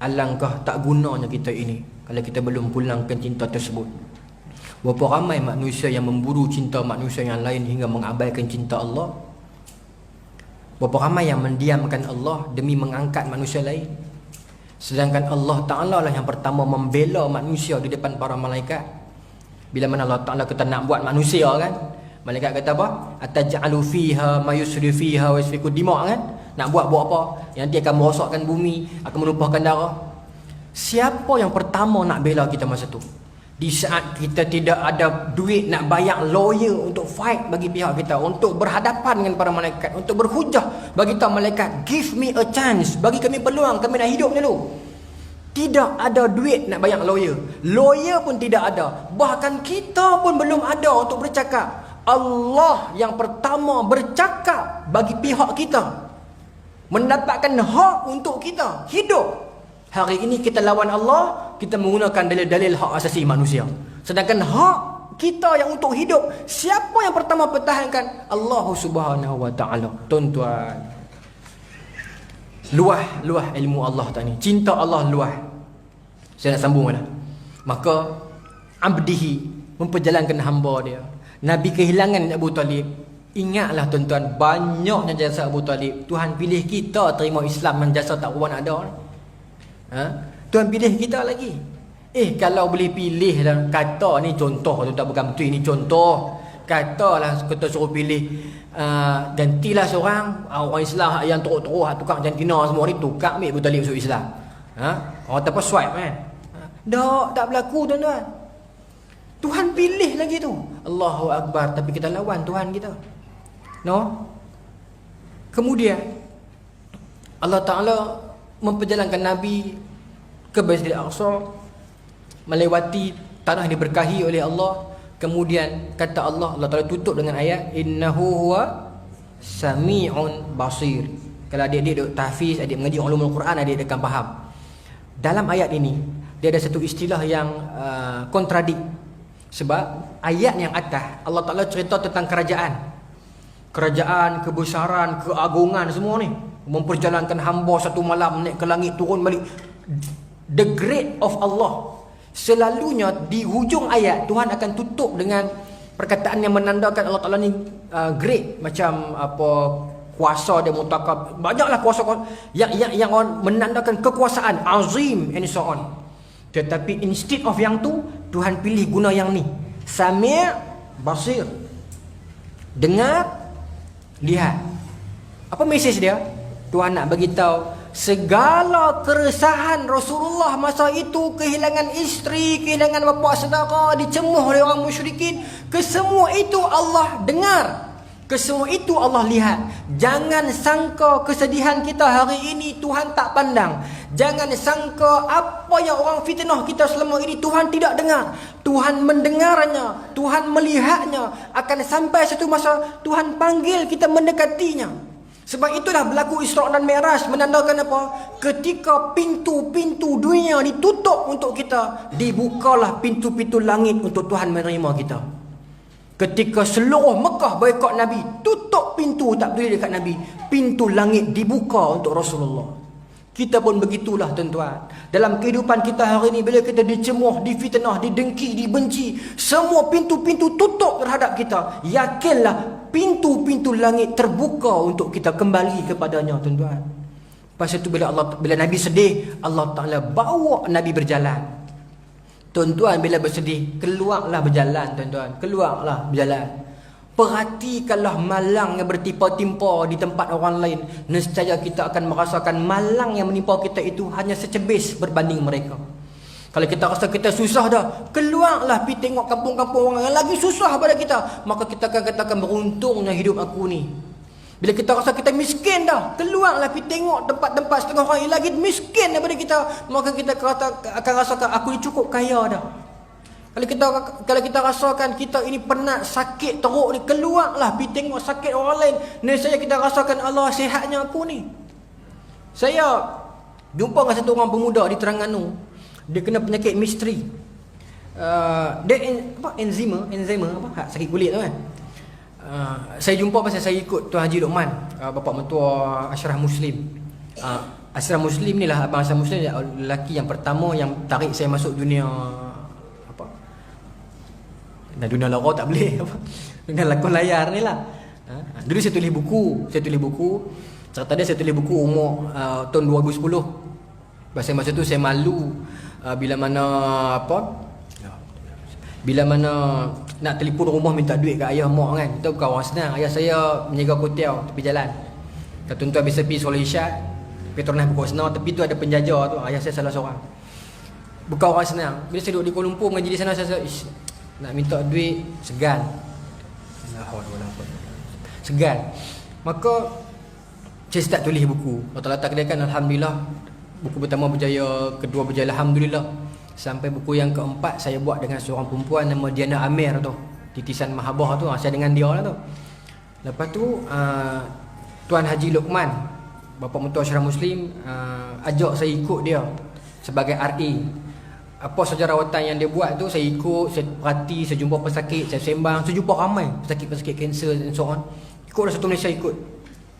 alangkah tak gunanya kita ini kalau kita belum pulangkan cinta tersebut. Berapa ramai manusia yang memburu cinta manusia yang lain hingga mengabaikan cinta Allah. Berapa ramai yang mendiamkan Allah demi mengangkat manusia lain. Sedangkan Allah Ta'ala lah yang pertama membela manusia di depan para malaikat. Bila mana Allah Ta'ala kata nak buat manusia kan, malaikat kata apa? Ataj'alu fiha ma yusri fiha wa yasfiku dima' kan? Nak buat apa? Yang nanti akan merosakkan bumi, akan menumpahkan darah. Siapa yang pertama nak bela kita masa tu? Di saat kita tidak ada duit nak bayar lawyer untuk fight bagi pihak kita, untuk berhadapan dengan para malaikat, untuk berhujah bagi kita malaikat, give me a chance, bagi kami peluang, kami nak hidup dulu. Tidak ada duit nak bayar lawyer. Lawyer pun tidak ada. Bahkan kita pun belum ada untuk bercakap. Allah yang pertama bercakap bagi pihak kita, mendapatkan hak untuk kita hidup. Hari ini kita lawan Allah, kita menggunakan dalil-dalil hak asasi manusia. Sedangkan hak kita yang untuk hidup, siapa yang pertama pertahankan? Allah Subhanahu wa taala. Tuan-tuan, luah ilmu Allah tadi. Cinta Allah luah. Saya nak sambung lah. Maka abdihi, memperjalankan hamba dia. Nabi kehilangan Abu Talib. Ingatlah tuan-tuan, banyaknya jasa Abu Talib. Tuhan pilih kita terima Islam yang jasa tak berapa nak ada. Tuhan pilih kita lagi. Kalau boleh pilih dan kata ni contoh, tuan-tuan bukan betul, ini contoh. Katalah kita suruh pilih, gantilah seorang orang Islam yang teruk-teruk, tukang jantina semua ni, tukar ambil Abu Talib masuk Islam. Orang tak apa swipe kan. Tak berlaku tuan-tuan. Tuhan pilih lagi tu. Allahu Akbar. Tapi kita lawan Tuhan kita. No. Kemudian Allah Ta'ala memperjalankan Nabi ke Masjidil Aqsa, melewati tanah yang diberkahi oleh Allah. Kemudian kata Allah Ta'ala tutup dengan ayat innahu huwa sami'un basir. Kalau adik-adik duk tahfiz, adik mengaji ulumul Quran, adik akan faham. Dalam ayat ini dia ada satu istilah yang kontradik. Sebab ayat yang atas Allah Ta'ala cerita tentang kerajaan, kebesaran, keagungan semua ni, memperjalankan hamba satu malam naik ke langit turun balik. The great of Allah. Selalunya di hujung ayat Tuhan akan tutup dengan perkataan yang menandakan Allah Ta'ala ni great, macam apa, kuasa dia mutakab, banyaklah kuasa yang menandakan kekuasaan azim and so on. Tetapi instead of yang tu, Tuhan pilih guna yang ni, Sami' Basir. Dengar, lihat. Apa mesej dia? Tuhan nak bagi tahu segala keresahan Rasulullah masa itu, kehilangan isteri, kehilangan bapa saudara, dicemuh oleh orang musyrikin, kesemua itu Allah dengar, kesemua itu Allah lihat. Jangan sangka kesedihan kita hari ini Tuhan tak pandang. Jangan sangka apa yang orang fitnah kita selama ini Tuhan tidak dengar. Tuhan mendengarnya, Tuhan melihatnya. Akan sampai satu masa Tuhan panggil kita mendekatinya. Sebab itulah berlaku Isra' dan Mi'raj, menandakan apa? Ketika pintu-pintu dunia ditutup untuk kita, dibukalah pintu-pintu langit untuk Tuhan menerima kita. Ketika seluruh Mekah boikot Nabi, tutup pintu, tak boleh dekat Nabi, pintu langit dibuka untuk Rasulullah. Kita pun begitulah tuan-tuan. Dalam kehidupan kita hari ini, bila kita dicemuh, difitnah, didengki, dibenci, semua pintu-pintu tutup terhadap kita, yakinlah pintu-pintu langit terbuka untuk kita kembali kepadanya tuan-tuan. Pasal itu bila Nabi sedih, Allah Ta'ala bawa Nabi berjalan. Tuan-tuan bila bersedih, keluarlah berjalan tuan-tuan, keluarlah berjalan. Perhatikanlah malang yang bertimpa-timpa di tempat orang lain. Nescaya kita akan merasakan malang yang menimpa kita itu hanya secebis berbanding mereka. Kalau kita rasa kita susah dah, keluarlah pergi tengok kampung-kampung orang yang lagi susah pada kita. Maka kita akan katakan beruntungnya hidup aku ni. Bila kita rasa kita miskin dah, keluarlah pergi tengok tempat-tempat setengah orang yang lagi miskin daripada kita. Maka kita akan rasakan aku ni cukup kaya dah. Kalau kita rasakan kita ini penat, sakit, teruk ni, keluarlah pergi tengok sakit orang lain. Nescaya kita rasakan Allah sihatnya aku ni. Saya jumpa dengan satu orang pemuda di Terengganu. Dia kena penyakit misteri. Dia enzima apa? Sakit kulit tu kan. Saya jumpa pasal saya ikut Tuan Haji Luqman, bapa mentua Ashraf Muslim. Ashraf Muslim ni lah abang Ashraf Muslim, lelaki yang pertama yang tarik saya masuk dunia apa? Dan dunia lara tak boleh apa? Dunia lakon layar ni lah. Dulu saya tulis buku. Cerita dia saya tulis buku umur tahun 2010. Pasal masa tu saya malu bila mana nak telefon rumah minta duit kat ayah mak kan. Itu bukan orang senang. Ayah saya menjaga kotel tepi jalan. Kalau tuan-tuan biasa pergi solat Isyak, Petronas buka senang, tepi tu ada penjajah tu. Ayah saya salah seorang. Bukan orang senang. Bila saya duduk di Kuala Lumpur mengaji di sana, saya nak minta duit segan. Segan. Maka saya start tulis buku. Allah takdirkan alhamdulillah. Buku pertama berjaya, kedua berjaya alhamdulillah. Sampai buku yang keempat saya buat dengan seorang perempuan nama Diana Amir tu. Titisan Mahabah tu, saya dengan dia lah tu. Lepas tu Tuan Haji Luqman, bapa mentua Ashraf Muslim, ajak saya ikut dia. sebagai RA. Apa saja rawatan yang dia buat tu saya ikut, saya perhati, saya jumpa pesakit, saya sembang, saya jumpa ramai pesakit-pesakit kanser dan so on. Ikut dah satu Malaysia ikut.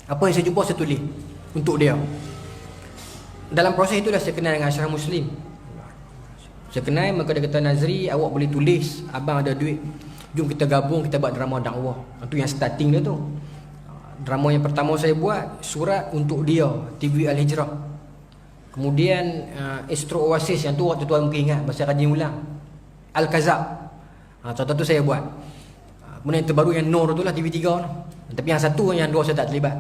Apa yang saya jumpa saya tulis untuk dia. Dalam proses itulah saya kenal dengan Ashraf Muslim. Saya kenal, maka dia kata, Nazri, awak boleh tulis, abang ada duit, jom kita gabung, kita buat drama dakwah. Itu yang starting dia tu. Drama yang pertama saya buat, Surat Untuk Dia, TV Al-Hijrah. Kemudian Astro Oasis, yang tu waktu tuan mungkin ingat, masa kaji ulang, Al-Kazab, contoh tu saya buat. Kemudian yang terbaru yang Nur tu lah, TV3 tu. Tapi yang satu, yang dua saya tak terlibat.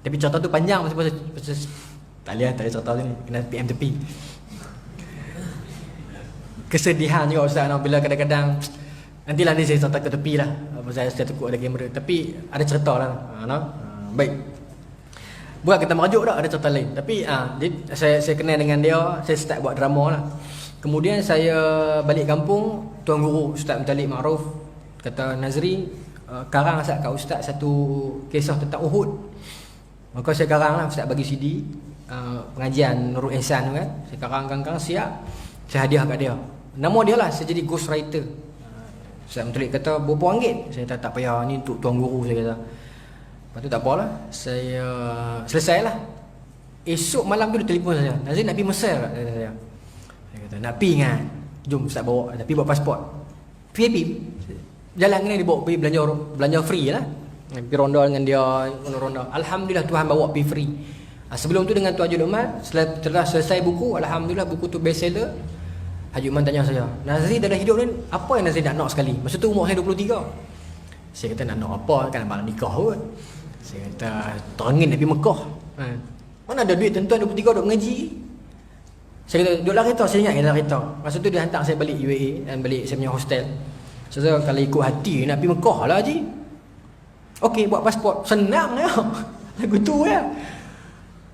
Tapi contoh tu panjang, pasal tak boleh cerita tu ni, kena PM tepi. Kesedihan juga Ustaz, bila kadang-kadang nantilah ni saya cerita ke tepi lah, saya takut ada kamera. Tapi ada cerita lah, baik. Buat kita merajuk tak, ada cerita lain. Tapi saya kenal dengan dia, saya start buat drama lah. Kemudian saya balik kampung, Tuan Guru Ustaz Mutalik Ma'ruf kata, Nazri, karang kat Ustaz satu kisah tentang Uhud. Maka saya karang lah, Ustaz bagi CD pengajian Nurul Ihsan tu kan. Saya karang-karang siap, saya hadiah kat dia. Nama dia lah, saya jadi ghost writer. Ustaz Mutalik kata, berapa ringgit? Saya kata, tak payah, ni untuk Tuan Guru, saya kata. Lepas tu tak apalah, saya selesai lah. Esok malam tu dia telefon saya, Nazri nak pergi Mesir tak? Saya kata, nak pergi kan? Jom Ustaz bawa, tapi bawa pasport. VIP, jalan ni dia bawa pergi belanja free lah. Pergi ronda dengan dia, ronda. Alhamdulillah Tuhan bawa pergi free. Sebelum tu dengan Tuan Haji Luqman, setelah selesai buku, Alhamdulillah buku tu best seller. Haji Luqman tanya saya, Nazri dalam hidup ni, apa yang Nazri nak sekali? Masa tu umur saya 23. Saya kata, nak apa? Kan abang nikah kot. Saya kata, terangin nak pergi Mekah. Mana ada duit, tuan-tuan 23 duduk mengaji. Saya kata, duduklah kereta, saya ingat dalam kereta. Masa tu dia hantar saya balik UAE dan balik saya punya hostel. Saya kata, kalau ikut hati nak pergi Mekah lah Haji. Okey, buat pasport. Senang ya. Lagu tu ya.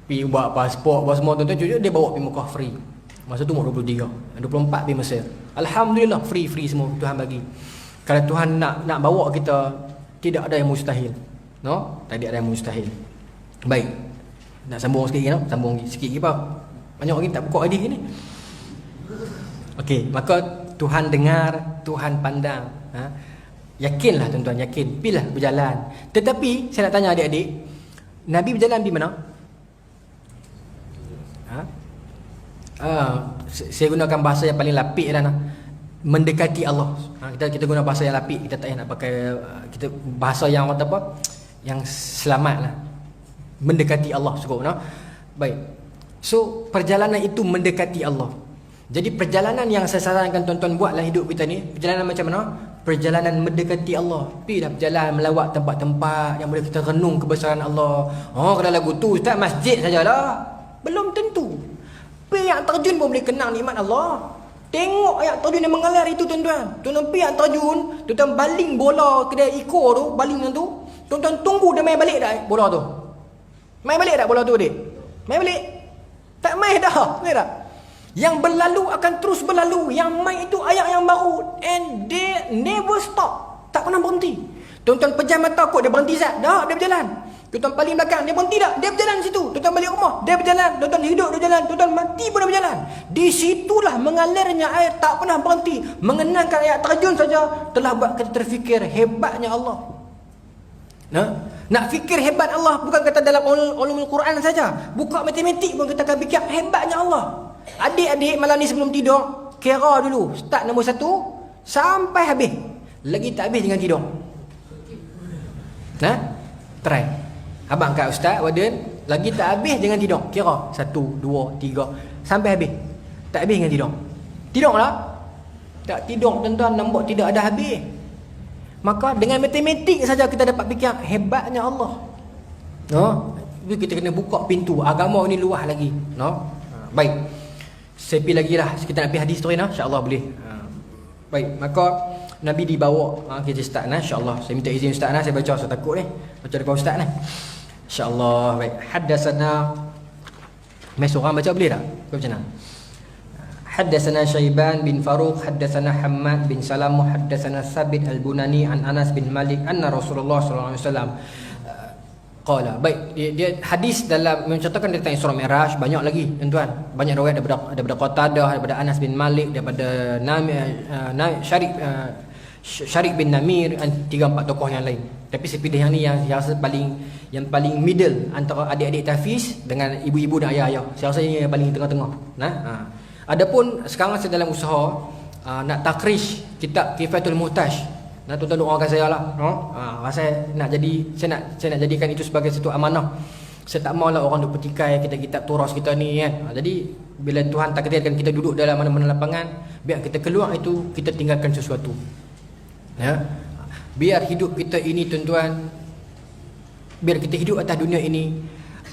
Pergi buat pasport, buat semua tuan-tuan cucu, dia bawa pergi Mekah free. Masa tu umur 23. 24 pergi Mesir. Alhamdulillah, free semua Tuhan bagi. Kalau Tuhan nak bawa kita, tidak ada yang mustahil. No? Tak ada yang mustahil. Baik. Nak sambung sikit lagi, no? Sambung sikit lagi apa? Banyak lagi tak buka hadis ni. Okey, maka Tuhan dengar, Tuhan pandang. Yakinlah tuan-tuan, yakin. Pilih berjalan. Tetapi saya nak tanya adik-adik, Nabi berjalan di mana? Saya gunakan bahasa yang paling lapik dah. Mendekati Allah. Kita guna bahasa yang lapik, kita tak payah nak pakai kita bahasa yang apa? Yang selamat lah. Mendekati Allah cukup, no? Baik. So perjalanan itu mendekati Allah. Jadi perjalanan yang saya sarankan tuan-tuan buat dalam hidup kita ni, perjalanan macam mana? Perjalanan mendekati Allah. Pergilah berjalan melawat tempat-tempat yang boleh kita renung kebesaran Allah. Kalau lagu tu Ustaz masjid sajalah. Belum tentu. Pergi yang terjun pun boleh kenal nikmat Allah. Tengok ayat terjun yang mengalir itu tuan-tuan. Tuan-tuan pergi yang terjun, tuan-tuan baling bola kedai ikor tu, baling tu. Tuan-tuan tunggu dia main balik dah bola tu. Main balik tak bola tu adik? Main balik? Tak main dah. Boleh tak? Yang berlalu akan terus berlalu. Yang main itu ayat yang baru. And they never stop. Tak pernah berhenti. Tuan-tuan pejam mata kot dia berhenti Zat. Dah, dia berjalan. Tuan-tuan paling belakang, dia berhenti tak? Dia berjalan situ. Tuan-tuan balik rumah, dia berjalan. Tuan-tuan hidup, dia berjalan. Tuan-tuan mati pun dia berjalan. Di situlah mengalirnya air, tak pernah berhenti. Mengenangkan ayat terjun saja telah buat kita terfikir hebatnya Allah. Nak fikir hebat Allah bukan kata dalam ulumul Quran saja. Buka matematik pun kita akan fikir hebatnya Allah. Adik-adik malam ni sebelum tidur, kira dulu. Start nombor 1 sampai habis. Lagi tak habis jangan tidur. Try. Abang kat Ustaz Waden, lagi tak habis jangan tidur. Kira 1, 2, 3 sampai habis. Tak habis jangan tidur. Tidurlah. Tak tidur tuan-tuan, nampak tidak ada habis. Maka dengan matematik saja kita dapat fikir hebatnya Allah. Kita kena buka pintu. Agama ni luas lagi. Baik. Saya pergi lagi lah. Kita nak pergi hadis tu insya-Allah boleh. Baik, maka Nabi dibawa. Kita start insya-Allah. Saya minta izin Ustaz saya baca, saya takut ni. Baca depan Ustaz insya-Allah. Baik. Haddatsana Mes orang baca boleh tak? Macam mana? Haddatsana Syaiban bin Faruq, haddatsana Hammad bin Salam, haddatsana Sabit al-Bunani an Anas bin Malik anna Rasulullah sallallahu alaihi wasallam. qala. Baik, dia hadis dalam mencontohkan tentang Isra Mi'raj banyak lagi tuan-tuan. Banyak riwayat daripada Qatadah, daripada Anas bin Malik, daripada Syarif bin Namir, 3-4 tokoh yang lain. Tapi saya pilih yang ni yang rasa yang paling middle antara adik-adik tahfiz dengan ibu-ibu dan ayah-ayah. Saya rasa ini yang paling tengah-tengah. Adapun sekarang saya dalam usaha nak takrish kitab Kifayatul Muhtaj. Nak tuan-tuan doakan saya lah. Saya nak jadikan itu sebagai satu amanah. Saya tak maulah orang duk petikai kitab-kitab turas kita ni kan. Jadi bila Tuhan takdirkan kita duduk dalam mana-mana lapangan, biar kita keluar itu kita tinggalkan sesuatu. Ya. Biar hidup kita ini tuan-tuan, biar kita hidup atas dunia ini,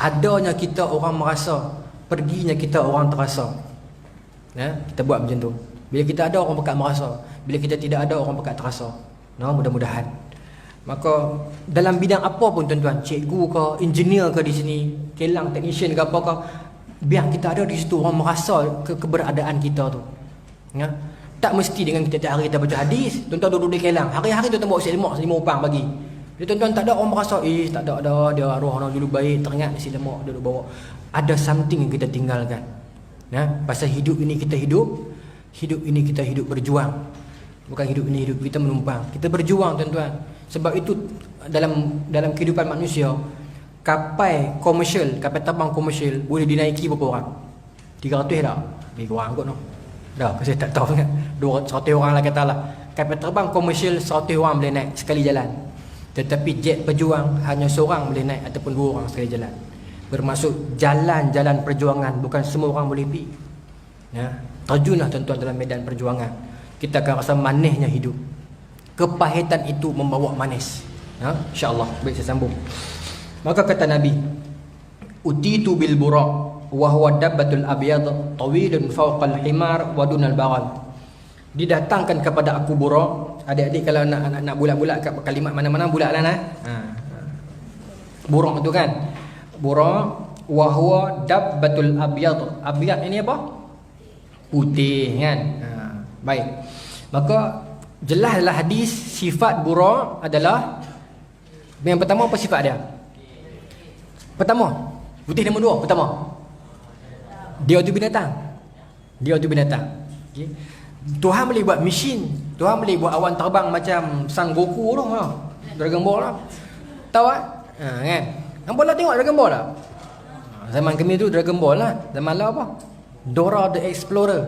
adanya kita orang merasa, perginya kita orang terasa. Ya, kita buat macam tu. Bila kita ada orang pekat merasa, bila kita tidak ada orang pekat terasa. Mudah-mudahan. Maka dalam bidang apa pun tuan-tuan, cikgu ke, engineer ke di sini, kelang technician ke apa ke, biar kita ada di situ orang merasa keberadaan kita tu. Ya. Tak mesti dengan kita tiap hari kita baca hadis, tuan-tuan duduk di kelang. Hari-hari tuan-tuan bawa lemak 5 upang bagi. Dia tuan-tuan tak ada orang merasa, tak ada dia arwah orang dulu baik, teringat si lemak dia duduk bawa. Ada something yang kita tinggalkan. Ya, pasal hidup ini kita hidup ini kita hidup berjuang. Bukan hidup ini hidup kita menumpang. Kita berjuang tuan-tuan. Sebab itu dalam kehidupan manusia, kapal terbang komersial boleh dinaiki berapa orang? 300 dah. Lebih kurang kot no. Dah, saya tak tahu sangat. 100 orang lah katalah. Kapal terbang komersial 100 orang boleh naik sekali jalan. Tetapi jet pejuang hanya seorang boleh naik ataupun 2 orang sekali jalan. Bermaksud jalan-jalan perjuangan bukan semua orang boleh pergi. Ya, terjunlah tuan-tuan dalam medan perjuangan. Kita akan rasa manisnya hidup. Kepahitan itu membawa manis. Ya, insya-Allah. Baik, saya sambung. Maka kata Nabi, utitu bil buraq wa huwa dabbatul abyad tawilun fawqal himar wa dunal baghal. Didatangkan kepada aku buraq. Adik-adik kalau nak bulat-bulat kat kalimat mana-mana bulatlah nah. Buraq tu kan. Buraq wa huwa dabbatul abyad. Abyad ini apa? Putih kan. Baik. Maka jelaslah hadis sifat buraq adalah yang pertama apa sifat dia? Pertama, putih nombor 2 pertama. Dia tu binatang. Okay. Tuhan boleh buat mesin. Tuhan boleh buat awan terbang macam Sang Goku tu, Dragon Ball lah. Tahu tak? Kan? Nampak lah tengok Dragon Ball lah. Zaman kami tu Dragon Ball lah. Zaman lah apa? Dora the Explorer.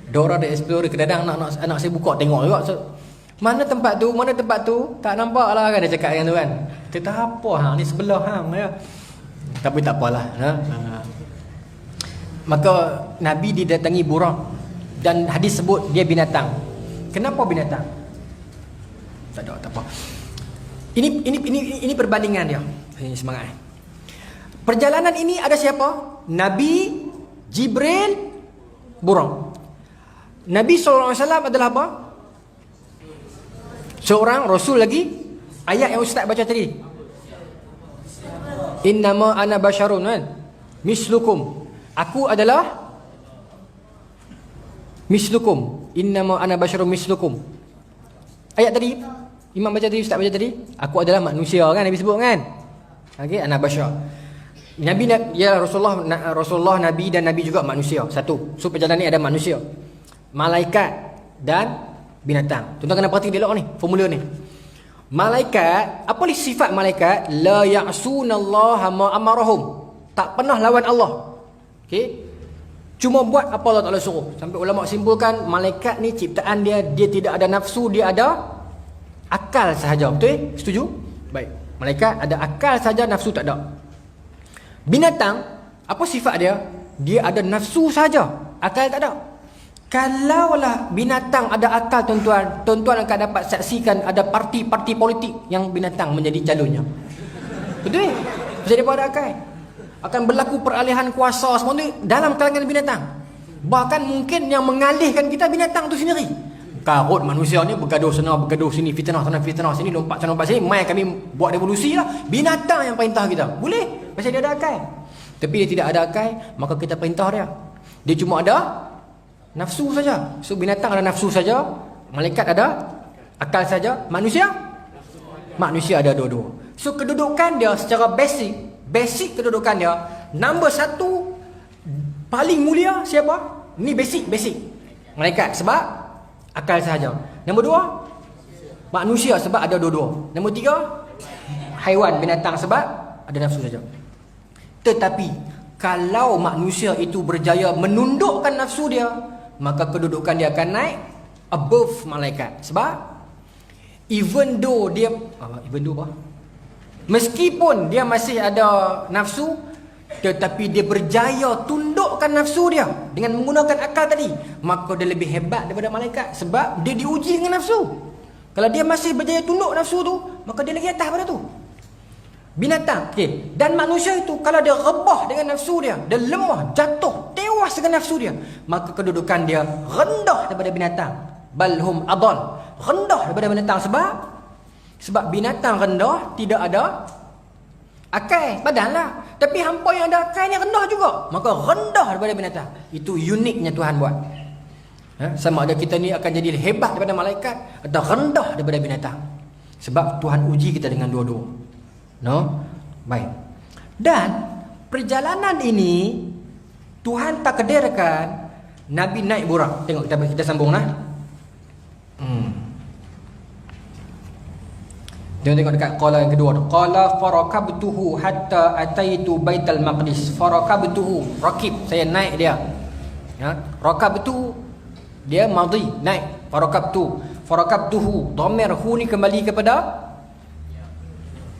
Dora the Explorer. Kadang-kadang anak saya buka tengok juga. Mana tempat tu? Tak nampak lah kan dia cakap yang tu kan. Kita apa ni sebelah ya. Tapi tak apalah. Maka Nabi didatangi buraq dan hadis sebut dia binatang. Kenapa binatang? Tak apa. Ini perbandingan dia. Ini semangat. Perjalanan ini ada siapa? Nabi, Jibril, buraq. Nabi SAW adalah apa? Seorang Rasul lagi. Ayat yang Ustaz baca tadi, innama ana basyarun mislukum. Aku adalah mislukum. Innama ana basyarun mislukum. Ayat tadi Imam baca tadi, Ustaz baca tadi, aku adalah manusia kan Nabi sebut kan. Okey, ana basyar. Nabi ya Rasulullah Nabi dan Nabi juga manusia. Satu. So perjalanan ni ada manusia, malaikat dan binatang. Tuan-tuan kena perhatikan dialog ni, formula ni. Malaikat, apa ni sifat malaikat? La ya'sunallaha ma amarahum. Tak pernah lawan Allah. Okey. Cuma buat apa Allah Taala suruh. Sampai ulama simpulkan malaikat ni ciptaan dia tidak ada nafsu, dia ada akal sahaja. Betul? Setuju? Baik. Malaikat ada akal sahaja, nafsu tak ada. Binatang, apa sifat dia? Dia ada nafsu sahaja, akal tak ada. Kalaulah binatang ada akal tuan-tuan akan dapat saksikan ada parti-parti politik yang binatang menjadi calonnya. Betul? Jadi pada akal akan berlaku peralihan kuasa semua tu dalam kalangan binatang. Bahkan mungkin yang mengalihkan kita binatang tu sendiri. Karut manusia ni bergaduh sana bergaduh sini, fitnah sana fitnah sini, lompat sana lompat sini, mai kami buat revolusi lah. Binatang yang perintah kita. Boleh? Pasal dia ada akal. Tapi dia tidak ada akal, maka kita perintah dia. Dia cuma ada nafsu saja. So binatang ada nafsu saja, malaikat ada akal saja, manusia Manusia ada dua-dua. So kedudukan dia secara basic kedudukan dia, nombor satu paling mulia siapa? Ni basic. Malaikat sebab akal sahaja. Nombor dua, manusia sebab ada dua-dua. Nombor tiga, haiwan, binatang sebab ada nafsu saja. Tetapi kalau manusia itu berjaya menundukkan nafsu dia, maka kedudukan dia akan naik above malaikat. Sebab even though meskipun dia masih ada nafsu, tetapi dia berjaya tundukkan nafsu dia dengan menggunakan akal tadi, maka dia lebih hebat daripada malaikat. Sebab dia diuji dengan nafsu. Kalau dia masih berjaya tunduk nafsu tu, maka dia lagi atas pada tu. Binatang, dan manusia itu kalau dia rebah dengan nafsu dia, dia lemah, jatuh, tewas dengan nafsu dia, maka kedudukan dia rendah daripada binatang. Balhum adal, rendah daripada binatang. Sebab binatang rendah tidak ada akal, badanlah. Tapi hampa yang ada akal ni rendah juga, maka rendah daripada binatang. Itu uniknya Tuhan buat. Sama ada kita ni akan jadi hebat daripada malaikat atau rendah daripada binatang. Sebab Tuhan uji kita dengan dua-dua. No? Baik. Dan perjalanan ini Tuhan takdirkan Nabi naik burak. Tengok kita sambung lah. Tengok dekat qala yang kedua tu. Qala farakabtuhu hatta ataitu Baitul Maqdis. Farakabtuhu, rakib, saya naik dia. Ya, rakabtu dia madhi, naik. Farakabtuhu, dhamir hu ni kembali kepada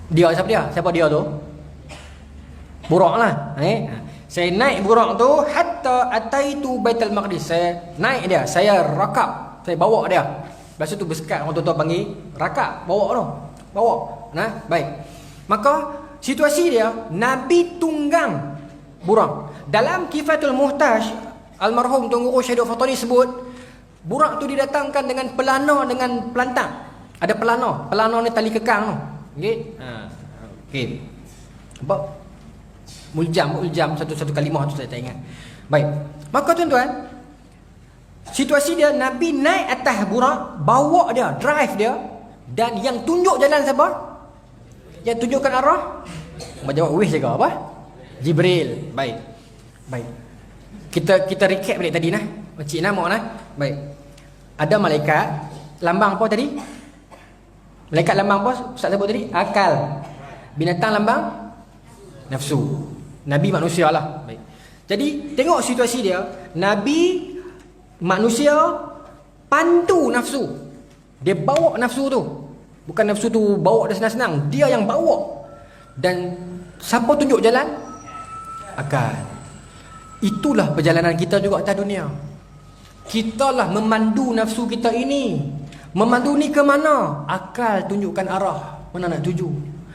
dia. Siapa dia tu? Burak lah. Saya naik burak tu hatta ataitu Baitul Maqdis. Saya naik dia, saya rakab, saya bawa dia. Lepas tu bersekat, orang tua-tua panggil rakab, bawa tu. Baik. Maka situasi dia, Nabi tunggang burak. Dalam Kifatul Muhtaj, almarhum Tuan Guru Syahid Fatani sebut, burak tu didatangkan dengan pelana dengan pelantang. Ada pelana ni tali kekang tu. Okey. Apa? Muljam satu kalimah tu saya tak ingat. Baik. Maka tuan-tuan, situasi dia, Nabi naik atas burak, bawa dia, drive dia, dan yang tunjuk jalan siapa? Yang tunjukkan arah? Menjawab wih juga apa? Jibril. Baik. Kita recap balik tadi nah. Cik nama nah. Baik. Ada malaikat lambang apa tadi? Malaikat lambang apa? Ustaz sebut tadi? Akal. Binatang lambang nafsu. Nabi manusia lah. Baik. Jadi tengok situasi dia, Nabi manusia pandu nafsu. Dia bawa nafsu tu. Bukan nafsu tu bawa dia senang-senang, dia yang bawa. Dan siapa tunjuk jalan? Akal. Itulah perjalanan kita juga atas dunia. Kitalah memandu nafsu kita ini. Memandu ni ke mana? Akal tunjukkan arah mana nak tuju.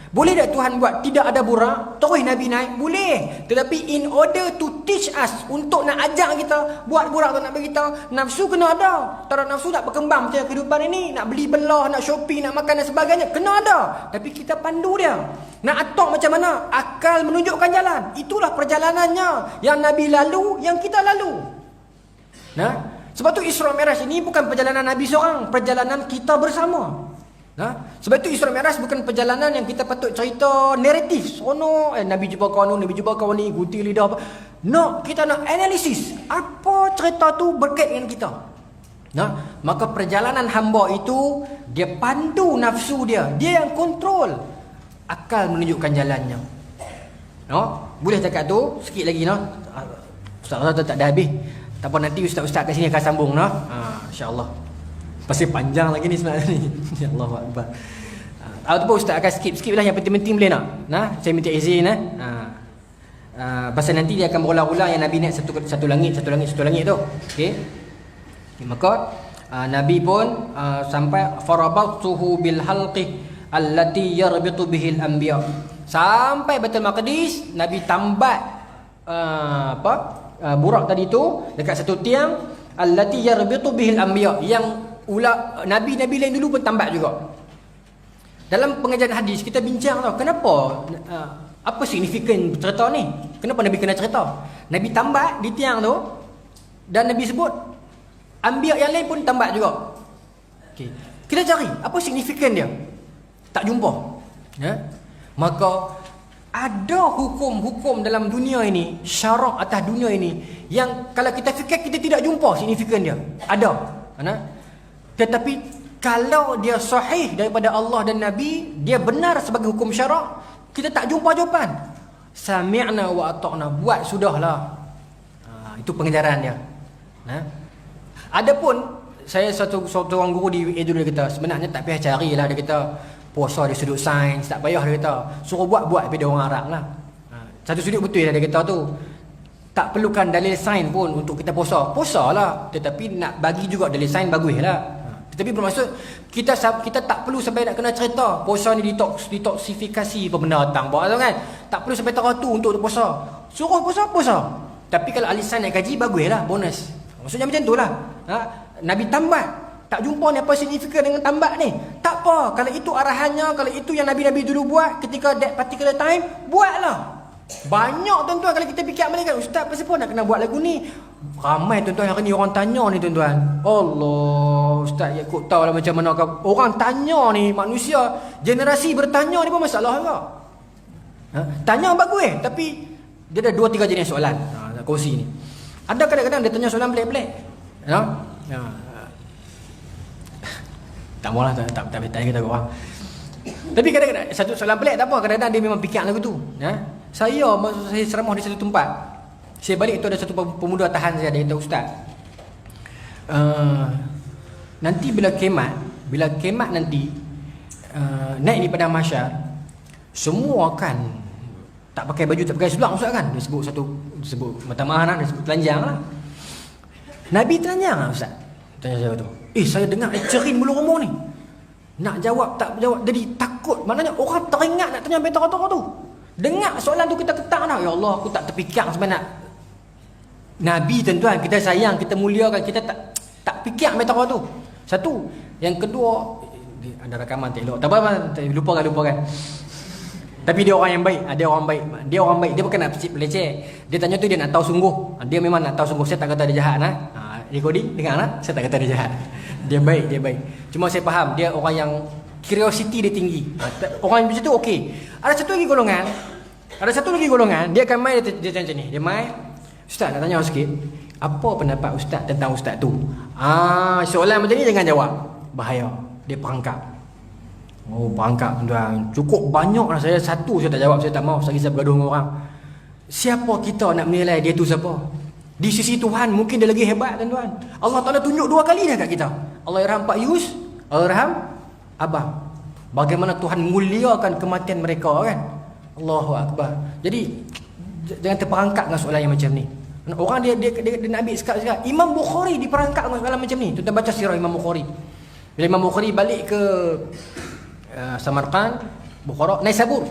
Boleh tak Tuhan buat tidak ada burak, terus Nabi naik? Boleh. Tetapi in order to teach us, untuk nak ajar kita buat burak tu, nak bagi kita nafsu kena ada. Tak ada nafsu tak berkembang macam kehidupan ini. Nak beli belah, nak shopping, nak makan dan sebagainya, kena ada. Tapi kita pandu dia. Nak atok macam mana? Akal menunjukkan jalan. Itulah perjalanannya. Yang Nabi lalu, yang kita lalu. Sebab tu Isra Mi'raj ini bukan perjalanan Nabi seorang, perjalanan kita bersama. Sebab itu Isra Mi'raj bukan perjalanan yang kita patut cerita naratif. Nabi jumpa kawan ni, gunting lidah apa. No, kita nak analisis. Apa cerita tu berkait dengan kita. Maka perjalanan hamba itu, dia pandu nafsu dia. Dia yang kontrol. Akal menunjukkan jalannya. Boleh cakap tu sikit lagi Ustaz tak dah habis. Tak apa, nanti ustaz-ustaz kat sini akan sambung insya-Allah. Pasti panjang lagi ni sebenarnya ni. Allahu akbar. Ataupun ustaz akan skip lah yang penting-penting boleh nak. Saya minta izin pasal nanti dia akan berulang-ulang yang Nabi naik satu langit tu. Okey. Maka Nabi pun sampai farabatuhu bil halqi allati yarbitu bihil anbiya. Sampai Baitul Maqdis, Nabi tambat burak tadi tu dekat satu tiang allati yarbitu bihil anbiya, yang Nabi-Nabi lain dulu pun tambat juga. Dalam pengajian hadis kita bincang kenapa, apa signifikan cerita ni? Kenapa Nabi kena cerita? Nabi tambat di tiang tu, dan Nabi sebut Anbiya yang lain pun tambat juga. Okay. Kita cari apa signifikan dia. tak jumpa. Ya? Maka ada hukum-hukum dalam dunia ini, syarak atas dunia ini, yang kalau kita fikir kita tidak jumpa signifikan dia. Ada. Tetapi kalau dia sahih daripada Allah dan Nabi, dia benar sebagai hukum syarak, kita tak jumpa jawapan. Sami'na wa ata'na, buat sudahlah. Itu pengajaran dia. Adapun saya satu orang guru di dulu dia kata, sebenarnya tak payah carilah, dia kata puasa di sudut sains, tak payah, dia kata suruh buat pada orang Arab lah. Satu sudut betul lah dia kata tu, tak perlukan dalil sains pun untuk kita puasa lah, tetapi nak bagi juga dalil sains bagus lah. Tetapi bermaksud kita tak perlu sampai nak kena cerita puasa ni detoksifikasi apa benda datang buat kan, tak perlu sampai tahu tu untuk puasa, suruh puasa. Tapi kalau ahli sains nak kaji, bagus lah, bonus. Maksudnya macam tu lah. Nabi tambat, tak jumpa ni apa signifikan dengan tambat ni. Tak apa, kalau itu arahannya, kalau itu yang Nabi-Nabi dulu buat ketika that particular time, buatlah. Banyak tuan-tuan kalau kita fikir balik kan, ustaz pasal apa nak kena buat lagu ni? Ramai tuan-tuan hari ni orang tanya ni tuan-tuan. Allah, ustaz ya kau tahu lah macam mana orang tanya ni, manusia generasi bertanya ni pun masalah juga. Tanya bagus tapi dia ada 2-3 jenis soalan. Nak kongsi ni. Ada kadang-kadang dia tanya soalan pelik-pelik. Tak maulah, tak tanya kita orang. Tapi kadang-kadang satu soalan pelik tak apa, kadang-kadang dia memang fikir lagu tu. Saya ceramah di satu tempat. Saya balik tu ada satu pemuda tahan saya, dia kata, ustaz, nanti bila kemat nanti naik di padang mahsyar, semua akan tak pakai baju, tak pakai seluar, ustaz kan? Dia sebut mata maaf, dia sebut telanjang lah. Nabi telanjang lah ustaz? Tanya saya tu. Saya dengar cerin bulu rumah ni. Nak jawab tak jawab, jadi takut. Maknanya orang teringat nak tanya betul-betul tu. Dengar soalan tu kita ketak dah. Ya Allah, aku tak terfikir sebenarnya. Nabi tuan-tuan, kita sayang, kita muliakan, kita tak fikir betul-betul tu. Satu. Yang kedua, ada rakaman tak elok. Tak apa, lupakan. Tapi dia orang yang baik, ada orang baik. Dia orang baik, dia bukan nak peleceh. Dia tanya tu dia nak tahu sungguh. Dia memang nak tahu sungguh. Saya tak kata dia jahat nah. Recording dengar lah. Saya tak kata dia jahat. Dia baik. Cuma saya faham dia orang yang curiosity dia tinggi. Orang macam tu okey. Ada satu lagi golongan, dia akan main dia macam ni. Dia main, ustaz nak tanya sikit. Apa pendapat ustaz tentang ustaz tu? Soalan macam ni jangan jawab. Bahaya. Dia perangkap. Perangkap tuan-tuan. Cukup banyak lah saya tak jawab, saya tak mau. Saya bergaduh dengan orang. Siapa kita nak menilai dia tu siapa? Di sisi Tuhan mungkin dia lagi hebat tuan-tuan. Allah Ta'ala tunjuk 2 kali dah kat kita. Allah irham Pak Yus, Allah irham Abang. Bagaimana Tuhan muliakan kematian mereka kan? Allahu Akbar. Jadi jangan terperangkap dengan soalan yang macam ni. Orang dia nak ambil sekat. Imam Bukhari diperangkap dengan soalan macam ni. Tuan-tuan baca sirah Imam Bukhari. Bila Imam Bukhari balik ke Samarkand, Bukhara, Naisabur,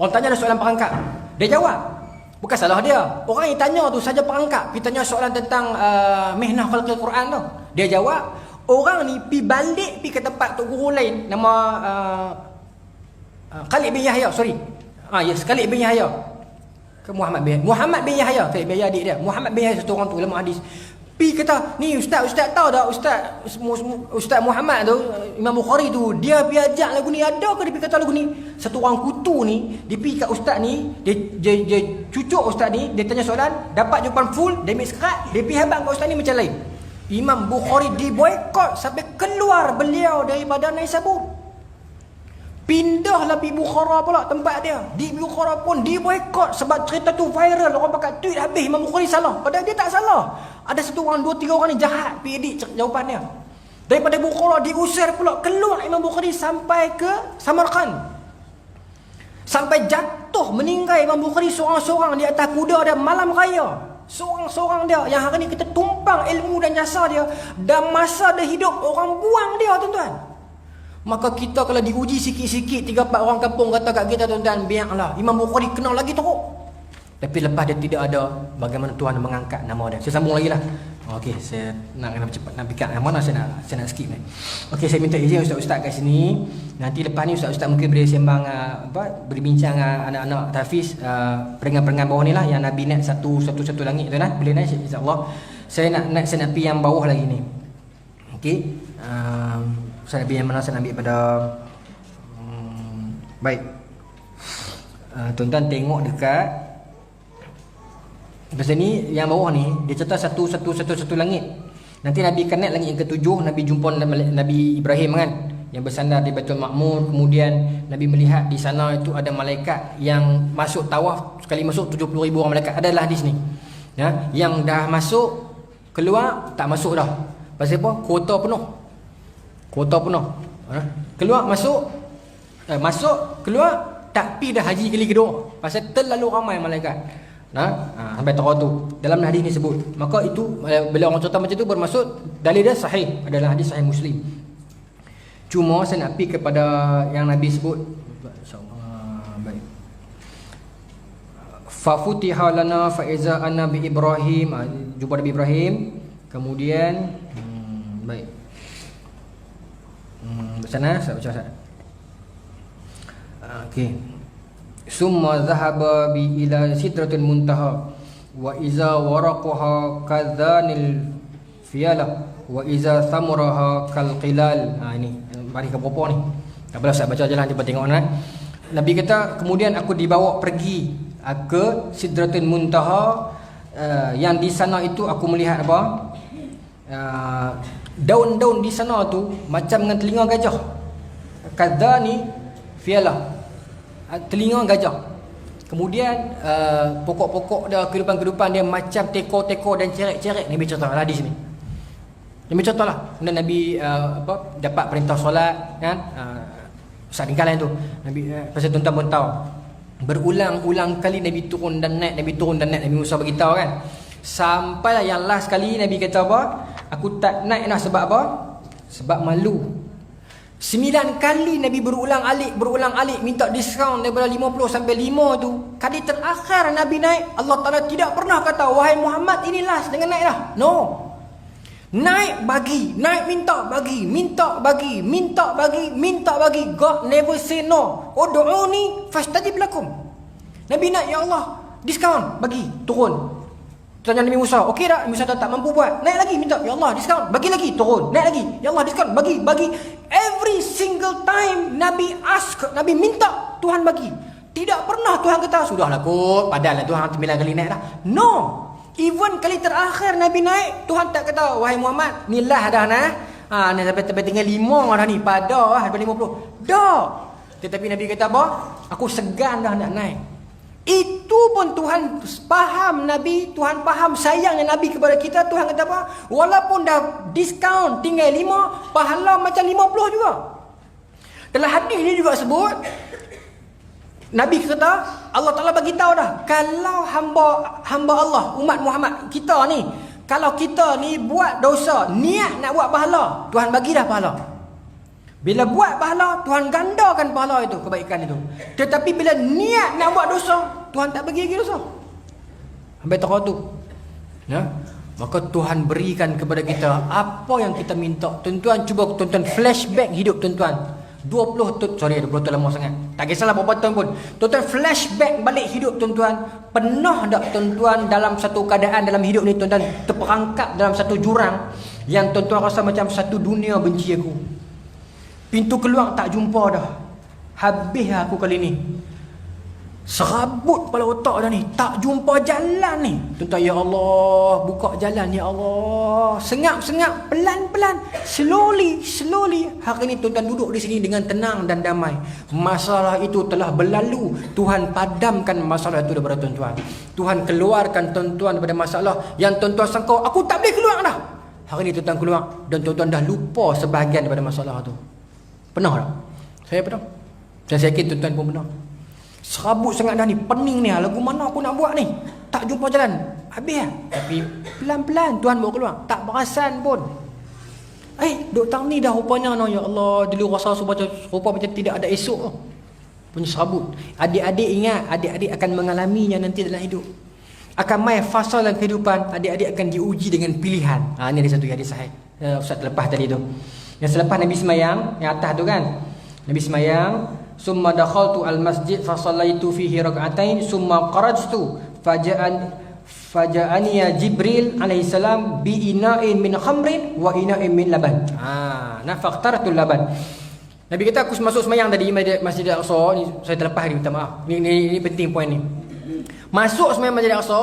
orang tanya ada soalan perangkap, dia jawab. Bukan salah dia. Orang yang tanya tu saja perangkap. Dia tanya soalan tentang mihnah khalqil Quran tu. Dia jawab. Orang ni pi balik pi ke tempat tok guru lain nama Khalid bin Yahya, sorry. Khalid bin Yahya. Ke Muhammad bin Yahya, Khalid bin Yahya adik dia. Muhammad bin Yahya satu orang tu ulama hadis. Pi kata, ni ustaz tahu tak Ustaz Muhammad tu, Imam Bukhari tu, dia pi ajak lagu ni, ada ke dia pi kata lagu ni? Satu orang kutu ni, dia pi kat ustaz ni, dia cucuk ustaz ni, dia tanya soalan, dapat jawapan full, dia ambil sekat, dia pi habang kat ustaz ni macam lain. Imam Bukhari diboikot sampai keluar beliau daripada Naisabur. Pindahlah pergi Bukhara pula tempat dia. Di Bukhara pun diboikot sebab cerita tu viral. Orang pakai tweet habis Imam Bukhari salah. Padahal dia tak salah. Ada satu orang, 2-3 orang ni jahat pergi edit jawapan dia. Daripada Bukhara diusir pula, keluar Imam Bukhari sampai ke Samarkand. Sampai jatuh meninggal Imam Bukhari seorang-seorang di atas kuda dia malam raya. Seorang-seorang dia yang hari ni kita tumpang ilmu dan jasa dia, dan masa dia hidup orang buang dia tuan-tuan. Maka kita kalau diuji sikit-sikit 3-4 orang kampung kata kat kita tuan-tuan, biarlah Imam Bukhari kenal lagi teruk. Tapi lepas dia tidak ada, bagaimana Tuhan mengangkat nama dia. Saya sambung lagi lah. Okey, saya nak kena cepat nak pikat mana saya nak skip ni. Okey, saya minta izin ustaz-ustaz kat sini. Nanti lepas ni ustaz-ustaz mungkin boleh sembang berbincang anak-anak tahfiz peringkat-peringkat bawah ni lah yang Nabi naik satu langit tu lah. Boleh naik insya-Allah. Saya nak pergi yang bawah lagi ni. Okey. Saya ambil yang mana saya ambil pada Baik. Tuan-tuan tengok dekat pasal ni yang bawah ni dia cerita satu langit. Nanti Nabi akan naik langit yang ketujuh, Nabi jumpa Nabi Ibrahim kan yang bersandar di Baitul Ma'mur. Kemudian Nabi melihat di sana itu ada malaikat yang masuk tawaf, sekali masuk 70,000 orang malaikat. Adalah hadis ni. Ya, yang dah masuk keluar tak masuk dah. Pasal apa? Kuota penuh. Keluar masuk masuk keluar tak pi dah haji kali kedua. Pasal terlalu ramai malaikat. Sampai tahu tu dalam hadis ni sebut. Maka itu bila orang cerita macam tu bermaksud dalil dia sahih, adalah hadis sahih Muslim. Cuma saya nak pergi kepada yang Nabi sebut, insyaallah. Baik. Fa futiha lana fa iza anna bi Ibrahim, jumpa Nabi Ibrahim. Kemudian baik. Sana saya baca sana. Okey. Summa dhahaba bi ila sidratil muntaha wa iza waraquha kadhanil fiyalah wa iza thamuraha kalqilal. Ini mari ke berapa ni? Tak apalah, saya baca je lah, dia tengok kan. Nabi kata kemudian aku dibawa pergi ke sidratul muntaha, yang di sana itu aku melihat apa? Daun-daun di sana tu macam dengan telinga gajah. Kadhani fiyalah, telinga gajah. Kemudian pokok-pokok dia, kehidupan-kehidupan dia macam teko-teko dan cerek-cerek. Nabi cerita lah di sini. Nabi cerita lah. Kemudian Nabi dapat perintah solat kan. Ustaz tinggalan tu. Nabi pasal tuan-tuan pun tahu. Berulang-ulang kali Nabi turun dan naik, Nabi Musa beritahu kan. Sampailah yang last kali Nabi kata apa? Aku tak naik lah sebab apa? Sebab malu. 9 kali Nabi berulang alik minta diskaun daripada 50 sampai 5 tu. Kali terakhir Nabi naik, Allah Ta'ala tidak pernah kata, wahai Muhammad ini last, jangan naik dah. No. Naik bagi, naik minta bagi. God never say no. Ud'uni fastajib lakum. Nabi naik, ya Allah, diskaun, bagi, turun. Tanya Nabi Musa, okey tak? Musa tak mampu buat. Naik lagi minta, ya Allah diskaun, bagi lagi, turun. Naik lagi, ya Allah diskaun, bagi. Every single time Nabi ask, Nabi minta, Tuhan bagi. Tidak pernah Tuhan kata, sudahlah kot, padahal Tuhan 9 kali naik dah. No. Even kali terakhir Nabi naik, Tuhan tak kata, wahai Muhammad, ni lah dah nah. Ni sampai tinggal 5 dah ni, pada daripada 50. Dah. Tetapi Nabi kata apa? Aku segan dah nak naik. Itu pun Tuhan faham Nabi, Tuhan faham sayangnya Nabi kepada kita. Tuhan kata apa? Walaupun dah diskaun tinggal 5, pahala macam 50 juga. Dalam hadis ni juga sebut, Nabi kata, Allah Ta'ala bagi tahu dah, kalau hamba Allah, umat Muhammad, kita ni, kalau kita ni buat dosa, niat nak buat pahala, Tuhan bagi dah pahala. Bila buat pahala, Tuhan gandakan pahala itu, kebaikan itu. Tetapi bila niat nak buat dosa, Tuhan tak bagi lagi dosa. Sampai tahu tu. Ya? Maka Tuhan berikan kepada kita apa yang kita minta. Tuan-tuan cuba tuan-tuan flashback hidup tuan-tuan. 20 tahun lama sangat. Tak kisahlah berapa tahun pun. Tuan-tuan flashback balik hidup tuan-tuan. Pernah tak tuan-tuan dalam satu keadaan dalam hidup ni tuan-tuan terperangkap dalam satu jurang yang tuan-tuan rasa macam satu dunia benci aku. Pintu keluar tak jumpa dah. Habis aku kali ni. Serabut kepala otak dah ni. Tak jumpa jalan ni. Tuan-tuan, ya Allah, buka jalan, ya Allah. Sengap-sengap, pelan-pelan, slowly. Hari ni tuan-tuan duduk di sini dengan tenang dan damai. Masalah itu telah berlalu. Tuhan padamkan masalah itu daripada tuan-tuan. Tuhan keluarkan tuan-tuan daripada masalah yang tuan-tuan sangka, aku tak boleh keluar dah. Hari ni tuan-tuan keluar dan tuan-tuan dah lupa sebahagian daripada masalah tu. Pernah tak? Saya pernah. Saya yakin tuan-tuan pun pernah. Serabut sangat dah ni, pening ni, lagu mana aku nak buat ni, tak jumpa jalan, habis lah. Tapi pelan-pelan Tuhan bawa keluar, tak perasan pun. Duk tang ni dah rupanya no, ya Allah, dulu rasa rupa macam tidak ada esok punya serabut. Adik-adik ingat, adik-adik akan mengalaminya nanti dalam hidup. Akan mai fasa dalam kehidupan, adik-adik akan diuji dengan pilihan. Ni ada satu hadis sahih Ustaz terlepas tadi tu. Yang selepas Nabi semayang, yang atas tu kan, Nabi semayang, summa dakhaltu al-masjid fa sallaitu fihi rak'atain summa qarajtu faja'ani ya Jibril alaihi salam bi ina'in min khamrin wa ina'in min laban. Faqtartu laban. Nabi kata aku masuk semayang tadi Masjid Al-Aqsa ni, saya terlepas ni, minta maaf. Ni penting poin ni. Masuk semayang Masjid Al-Aqsa,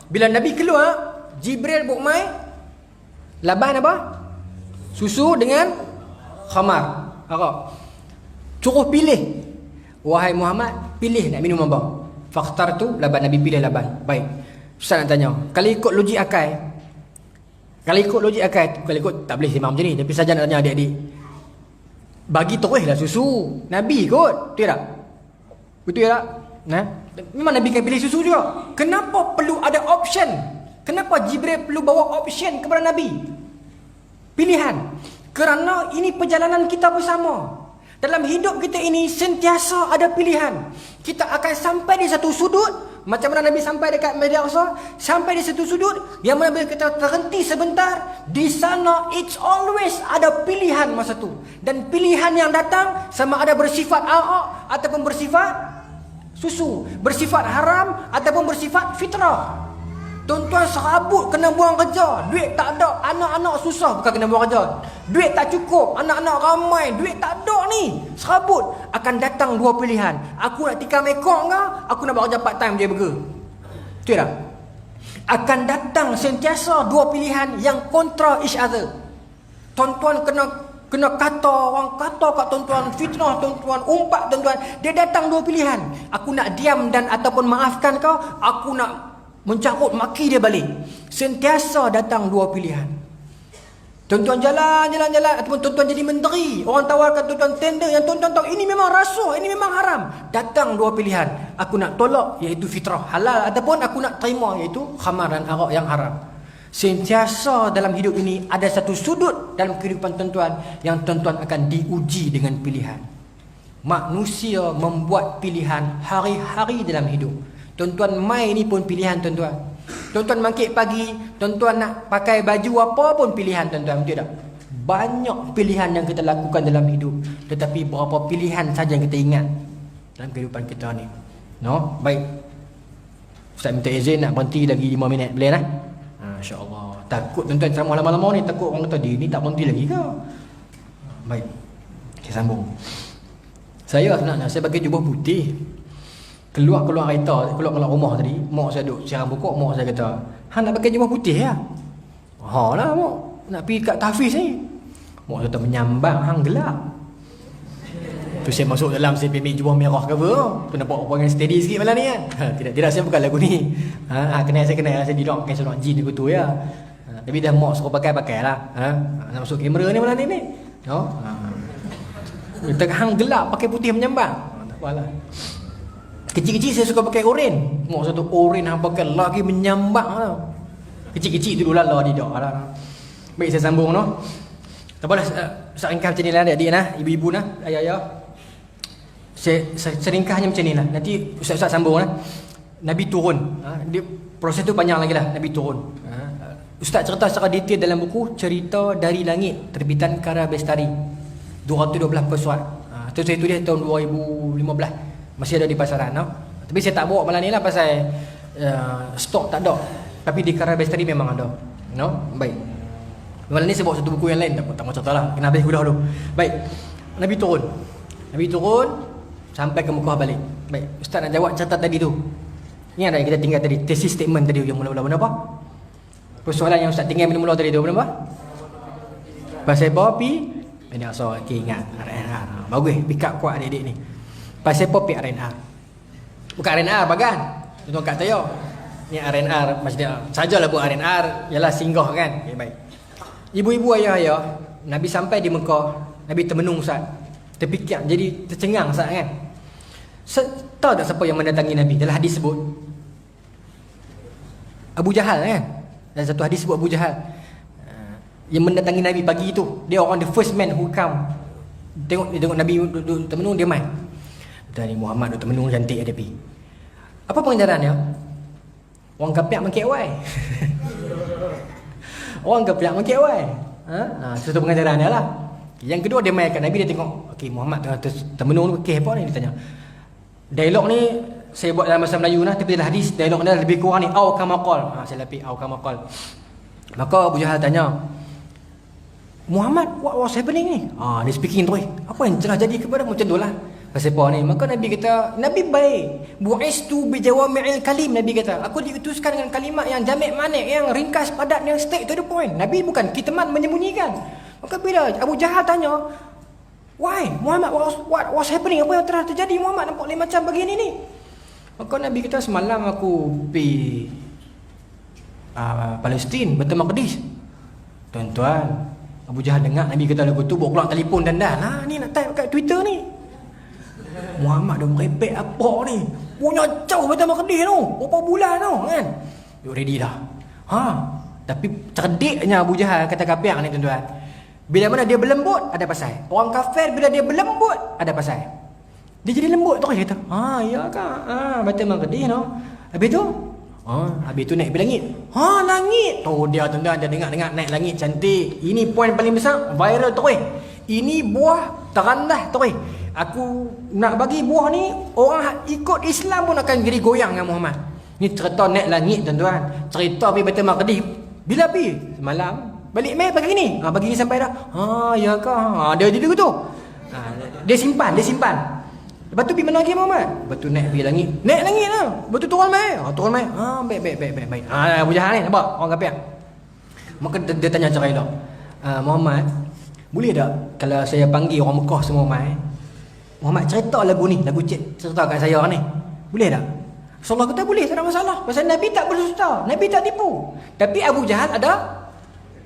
bila Nabi keluar, Jibril buat mai laban apa? Susu dengan khamar, arak. Suruh pilih. Wahai Muhammad, pilih nak minum apa? Fakhtar tu laban, Nabi pilih laban. Baik. Ustaz nak tanya, kalau ikut logik akal, kalau ikut tak boleh sembang macam ni. Tapi saja nak tanya adik-adik, bagi teruslah susu Nabi kot, betul tak? Betul tak? Nah, memang Nabi kan pilih susu juga. Kenapa perlu ada option? Kenapa Jibril perlu bawa option kepada Nabi? Pilihan. Kerana ini perjalanan kita bersama. Dalam hidup kita ini sentiasa ada pilihan. Kita akan sampai di satu sudut, macam mana Nabi sampai dekat Masjid Al-Aqsa, sampai di satu sudut yang mana bila kita terhenti sebentar, di sana it's always ada pilihan masa tu. Dan pilihan yang datang sama ada bersifat arak ataupun bersifat susu, bersifat haram ataupun bersifat fitrah. Tuan-tuan serabut kena buang kerja, duit tak ada, anak-anak susah, bukan kena buang kerja, duit tak cukup, anak-anak ramai, duit tak ada ni, serabut. Akan datang dua pilihan, aku nak tikam ekor ke, aku nak bekerja part time je burger. Betul tak? Akan datang sentiasa dua pilihan yang kontra each other. Tuan-tuan kena kata, orang kata kat tuan-tuan, fitnah tuan-tuan, umpat tuan-tuan, dia datang dua pilihan. Aku nak diam dan ataupun maafkan kau, aku nak mencarut maki dia balik. Sentiasa datang dua pilihan. Tuan-tuan jalan ataupun tuan-tuan jadi menteri, orang tawarkan tuan-tuan tender yang tuan-tuan tahu ini memang rasuah, ini memang haram. Datang dua pilihan. Aku nak tolak iaitu fitrah halal, ataupun aku nak terima iaitu khamar dan arak yang haram. Sentiasa dalam hidup ini ada satu sudut dalam kehidupan tuan-tuan yang tuan-tuan akan diuji dengan pilihan. Manusia membuat pilihan hari-hari dalam hidup. Tuan-tuan mai ni pun pilihan tuan-tuan. Tuan-tuan bangkit pagi, tuan-tuan nak pakai baju apa pun pilihan tuan-tuan, betul tak? Banyak pilihan yang kita lakukan dalam hidup, tetapi berapa pilihan saja yang kita ingat dalam kehidupan kita ni. No? Baik. Ustaz minta izin nak berhenti lagi 5 minit, boleh lah? Masya-Allah. Takut tuan-tuan ceramah lama-lama ni, takut orang kata dia ni tak berhenti lagi ke? Baik. Kita sambung. Saya sebenarnya saya pakai jubah putih. Keluar kereta, keluar rumah tadi, mak saya duduk siaran pokok, mak saya kata, "Hang nak pakai jubah putih ya?" "Ha lah mak, nak pergi kat tahfiz ni." Mak kata, "Menyambang hang gelap." Tu saya masuk dalam, saya pilih jubah merah ke apa, tu nampak orang steady sikit malam ni kan. Tidak saya bukan lagu ni. Saya kenal saya didok pakai seluar jin aku tu ya. Tapi dah mak suruh pakailah. Nak masuk kamera ni malam ni. No. Kata hang gelap pakai putih menyambang. Tak apalah. Kecil-kecil saya suka pakai oren. Mak satu oren hang pakai lagi menyambang tau. Kecil-kecil dulu lah di dak lah. Baik saya sambung no. Tak apalah, seringkah macam ni lah adik-adik nah, ibu-ibu nah, ayah-ayah. Saya seringkahnya macam ni lah. Nanti ustaz-ustaz sambung lah. Nabi turun. Dia, proses tu panjang lagi lah. Nabi turun. Ustaz cerita secara detail dalam buku Cerita dari Langit terbitan Kara Bestari. 212 pesuat. Tu saya tulis tahun 2015. Masih ada di pasaran no? Tapi saya tak bawa malam ni lah pasal stok tak ada. Tapi di Kara Bestari memang ada no? Baik. Malam ni saya bawa satu buku yang lain. Tak mau cerita lah, kena habis kudah dulu. Baik. Nabi turun sampai ke Mekah balik. Baik. Ustaz nak jawab catat tadi tu. Ni ada yang kita tinggal tadi, thesis statement tadi yang mula-mula benda apa? Persoalan yang Ustaz tinggal mula-mula tadi tu benda apa? Pasal Popi Masjid Al-Aqsa. Okay, ingat RNR. Bagus, pick up kuat adik-adik ni. Pasal Popi RNR. Bukan RNR bagan. Tuan-tuan kat saya. Ni RNR Masjid sajalah buat RNR, ialah singgah kan. Okay, baik. Ibu-ibu, ayah-ayah, Nabi sampai di Mekah, Nabi termenung Ustaz. Terfikir, jadi tercengang Ustaz kan. Tahu tak siapa yang mendatangi Nabi? Dalam hadis sebut Abu Jahal kan. Dalam satu hadis sebut Abu Jahal yang mendatangi Nabi pagi itu. Dia orang the first man who come. Tengok Nabi duduk termenung, dia main. Dari Muhammad duduk termenung cantik ada pi. Apa pengajarannya? Orang kapiak mengkek wai. Orang kapiak mengkek wai. Satu pengajarannya lah. Yang kedua dia main kat Nabi, dia tengok okey Muhammad termenung okey apa ni, dia tanya. Dialog ni saya buat dalam bahasa Melayu nah, tapi dalam hadis dialog dia lebih kurang ni au kama qal. Saya lapik au kama qal. Maka Abu Jahal tanya, Muhammad, what was happening ni? Dia speaking tu, apa yang telah jadi kepada macam tu lah. Pasal apa ni? Maka Nabi kata, Nabi baik. Bu'istu bijawami'il kalim. Nabi kata, aku diutuskan dengan kalimat yang jamek manik, yang ringkas, padat, yang straight to the point. Nabi bukan kitaman menyembunyikan. Maka bila Abu Jahal tanya, why? Muhammad, what was happening? Apa yang telah terjadi? Muhammad nampak lain macam begini ni. Maka Nabi kata, semalam aku pergi Palestin, Baitul Maqdis. Tuan-tuan, Abu Jahal dengar Nabi kata lagu tu, bawa keluar telefon dandan. Ni nak type kat Twitter ni. Muhammad dah merepek apa ni? Punya jauh Baitul Maqdis tu. Berapa bulan tu kan? You ready dah. Tapi cerdiknya Abu Jahal kata kafir ni tuan-tuan. Bila mana dia berlembut, ada pasal. Orang kafir bila dia berlembut, ada pasal. Dia jadi lembut tu dia kata, ya kak. Baitul Maqdis tu. Habis tu? Habis tu naik pergi langit. Langit. Dia tuan-tuan, dia dengar naik langit cantik. Ini poin paling besar, viral tu. Ini buah terendah tu. Aku nak bagi buah ni, orang ikut Islam pun akan jadi goyang dengan Muhammad. Ni cerita naik langit tuan-tuan. Cerita pergi Baitul Maqdis. Bila pergi? Semalam. Balik mai pagi ni. Pagi ni sampai dah. Ya kah? Dia jadi gitu. Dia simpan. Lepas tu pergi mana lagi Muhammad? Lepas tu naik pergi langit. Naik langit lah. Lepas tu turun mai. Turun mai. Baik. Abu Jahal ni nampak? Orang kafir. Maka dia tanya cerai dah. Muhammad, boleh tak kalau saya panggil orang Mekah semua mai? Muhammad cerita lagu ni, lagu cerita kat saya ni. Boleh tak? Rasulullah kata boleh, tak ada masalah. Pasal Nabi tak berdusta, Nabi tak tipu. Tapi Abu Jahal ada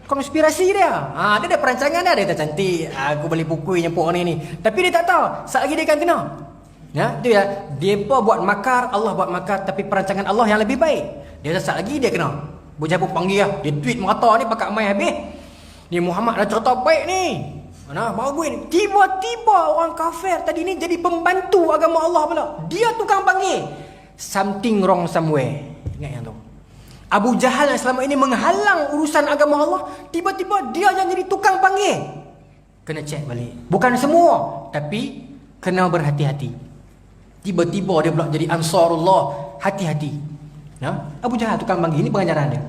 konspirasi dia. Dia ada perancangan dia. Dia kata cantik, aku boleh pukul nyempuk ni. Tapi dia tak tahu, saat lagi dia akan kena. Dia depa buat makar, Allah buat makar, tapi perancangan Allah yang lebih baik. Dia kata saat lagi dia kena. Abu Jahal pun panggil lah. Dia tweet merata ni pakat mai habis. Ni Muhammad dah cerita baik ni. Bagus ni. Tiba-tiba orang kafir tadi ni jadi pembantu agama Allah pula. Dia tukang panggil. Something wrong somewhere. Ingat yang tu. Abu Jahal yang selama ini menghalang urusan agama Allah, tiba-tiba dia yang jadi tukang panggil. Kena check balik. Bukan semua, tapi kena berhati-hati. Tiba-tiba dia pula jadi Ansarullah. Hati-hati. Abu Jahal tukang panggil. Ini pengajaran dia.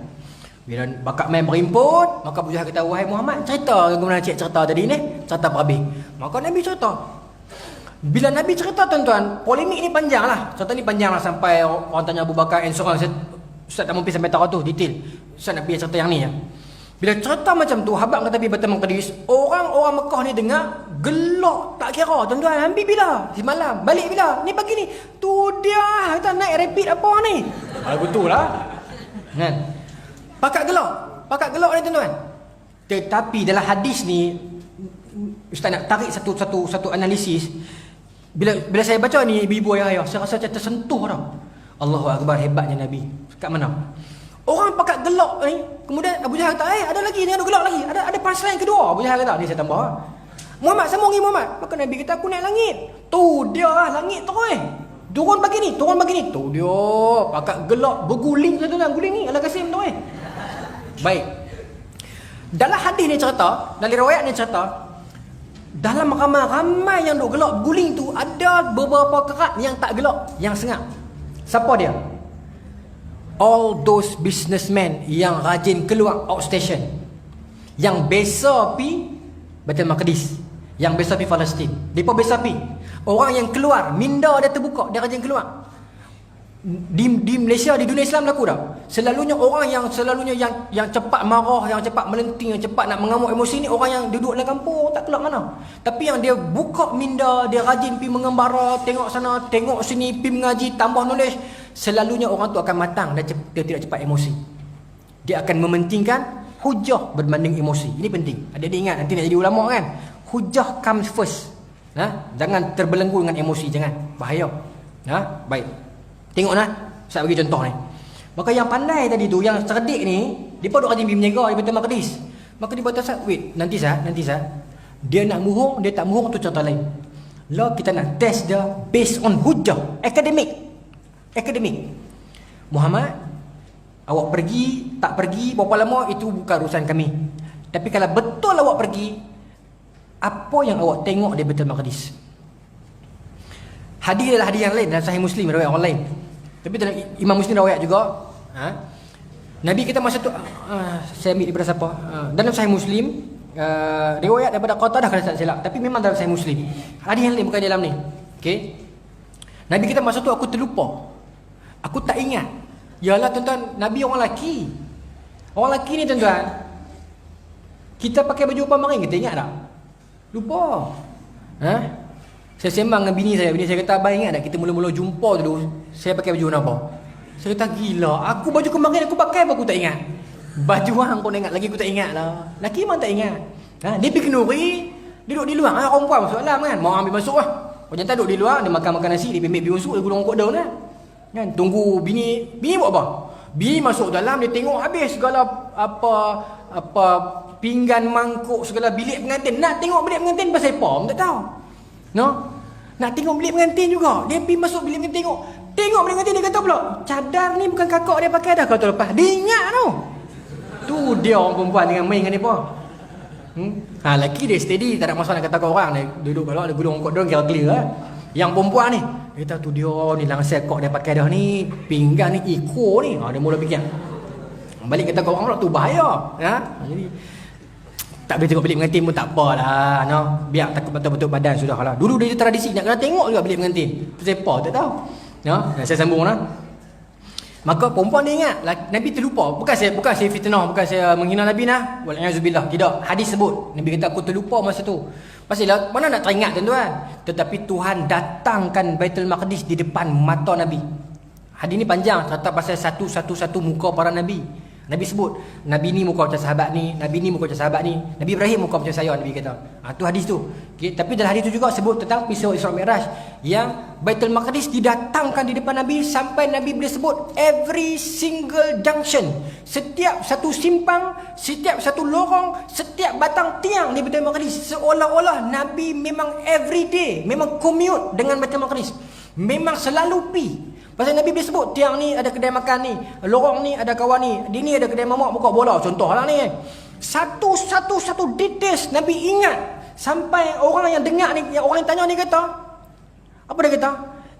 Bila bakat main berimpun, maka Abu Jahal kata, wahai Muhammad, cerita bagaimana cik cerita tadi ni, cerita perhabis. Maka Nabi cerita. Bila Nabi cerita tuan-tuan, polemik ni panjang lah. Cerita ni panjang lah sampai orang tanya Abu Bakar and so on. Ustaz tak mungkin sampai tahu tu detail. Ustaz nak pergi cerita yang ni ya. Bila cerita macam tu, habaq kata pergi Baitul Maqdis, orang-orang Mekah ni dengar gelak tak kira tuan-tuan. Ambil bila? Semalam. Balik bila? Ni pagi ni. Tu dia kata naik rapid apa ni? Betul lah. Kan? Pakat gelak ni tuan-tuan. Tetapi dalam hadis ni, Ustaz nak tarik satu analisis. Bila saya baca ni ibu-ibu ayah, saya rasa macam tersentuh dah. Allahu Akbar, hebatnya Nabi. Kat mana? Orang pakat gelak ni, kemudian Abu Jahal kata, ada lagi, jangan gelak lagi. Ada punchline kedua. Abu Jahal kata, ni saya tambah. Muhammad, sambungi Muhammad. Maka Nabi kata, aku naik langit. Tu dia lah, langit tu turun bagi ni. Tu dia pakat gelak, berguling satu lah. Guling ni, Allah Kasim tu Baik. Dalam hadis ni cerita, dalam riwayat ni cerita, dalam ramai yang duk gelak guling tu, ada beberapa kerat yang tak gelak, yang sengak. Siapa dia? All those businessmen yang rajin keluar outstation, yang biasa pi Baitul Maqdis, yang biasa pi Palestin. Depa biasa pi. Orang yang keluar, minda dia terbuka, dia rajin keluar. Di Malaysia, di dunia Islam laku dah. Selalunya orang yang cepat marah, yang cepat melenting, yang cepat nak mengamuk emosi ni orang yang duduk dalam kampung, tak keluar mana. Tapi yang dia buka minda, dia rajin pergi mengembara, tengok sana, tengok sini, pergi mengaji, tambah knowledge, selalunya orang tu akan matang dan dia tidak cepat emosi. Dia akan mementingkan hujah berbanding emosi. Ini penting. Adik-adik ingat nanti nak jadi ulama kan. Hujah comes first. Jangan terbelenggu dengan emosi, jangan. Bahaya. Baik. Tengoklah, saya bagi contoh ni. Maka yang pandai tadi tu, yang cerdik ni, dia pun duk rajin pergi menjaga di Baitul Maqdis. Maka dia kata, wait, nanti sah. Dia nak muhung, dia tak muhung tu cerita lain. Lah kita nak test dia based on hujah, akademik. Muhammad, awak pergi, tak pergi, berapa lama, itu bukan urusan kami. Tapi kalau betul awak pergi, apa yang awak tengok di Baitul Maqdis? Hadis adalah hadis yang lain dalam Sahih Muslim, riwayat orang lain. Tapi dalam Imam Muslim riwayat juga, Nabi kita masa tu, saya ambil daripada siapa? Dalam Sahih Muslim, riwayat daripada Qatadah kalau tak silap, tapi memang dalam Sahih Muslim. Hadis yang lain bukan dalam ni. Okey. Nabi kita masa tu aku terlupa. Aku tak ingat. Yalah tuan-tuan, Nabi orang lelaki. Orang lelaki ni tuan-tuan, kita pakai baju apa maring kita ingat tak? Lupa. Saya sembang dengan bini saya kata, abang ingat tak kita mula-mula jumpa dulu saya pakai baju apa? Saya kata, gila, aku baju kemarin aku pakai apa aku tak ingat. Baju hang kau ingat lagi aku tak ingat lah. Laki memang tak ingat. Dia pergi kenduri, duduk di luar. Orang perempuan masuk dalam kan. Mau ambil masuk lah. Kau jangan duduk di luar, dia makan nasi, dia ambil masuk, dia gulung kot daun lah. Kan? Tunggu bini buat apa? Bini masuk dalam, dia tengok habis segala apa pinggan, mangkuk, segala bilik pengantin. Nak tengok bilik pengantin pasal apa? Tak tahu. No? Nak tengok bilik pengantin juga. Dia pergi masuk bilik pengantin tengok bilik pengantin, dia kata pula, cadar ni bukan kakak dia pakai dah kau tu lepas. Dia ingat tau. Tu dia orang perempuan dengan main dengan apa? Lelaki dia steady, tak ada masalah nak kata kau orang. Dia duduk kalau ada gulung kot daun kira clear lah. Yang perempuan ni, dia kata tu dia ni langsir kok dia pakai dah ni, pinggan ni, iko ni. Dia mula fikir. Balik kata kau orang pula tu bahaya. Jadi tak boleh tengok bilik pengantin pun tak apalah, no. Biar takut betul-betul badan sudahlah. Dulu dia tradisi nak kena tengok juga bilik pengantin. Siapa tak tahu. Saya sambung lah. Maka perempuan dia ingat Nabi terlupa. Bukan saya fitnah, bukan saya menghina Nabi nah. Wal'azubillah. Tidak. Hadis sebut. Nabi kata aku terlupa masa tu. Pasal mana nak teringat tuan-tuan. Tetapi Tuhan datangkan Baitul Maqdis di depan mata Nabi. Hadis ni panjang, cerita pasal satu muka para Nabi. Nabi sebut, Nabi ni muka macam sahabat ni, Nabi ni muka macam sahabat ni, Nabi Ibrahim muka macam saya, Nabi kata. Tu hadis tu. Okay. Tapi dalam hadis tu juga sebut tentang peristiwa Isra Mi'raj yang Baitul Maqdis didatangkan di depan Nabi sampai Nabi boleh sebut every single junction, setiap satu simpang, setiap satu lorong, setiap batang tiang di Baitul Maqdis, seolah-olah Nabi memang every day, memang commute dengan Baitul Maqdis, memang selalu pi. Pasal Nabi boleh sebut tiang ni ada kedai makan ni, lorong ni ada kawan ni, di ni ada kedai mamak buka bola, contohlah ni. Satu details Nabi ingat sampai orang yang dengar ni, orang yang tanya ni kata, apa dia kata?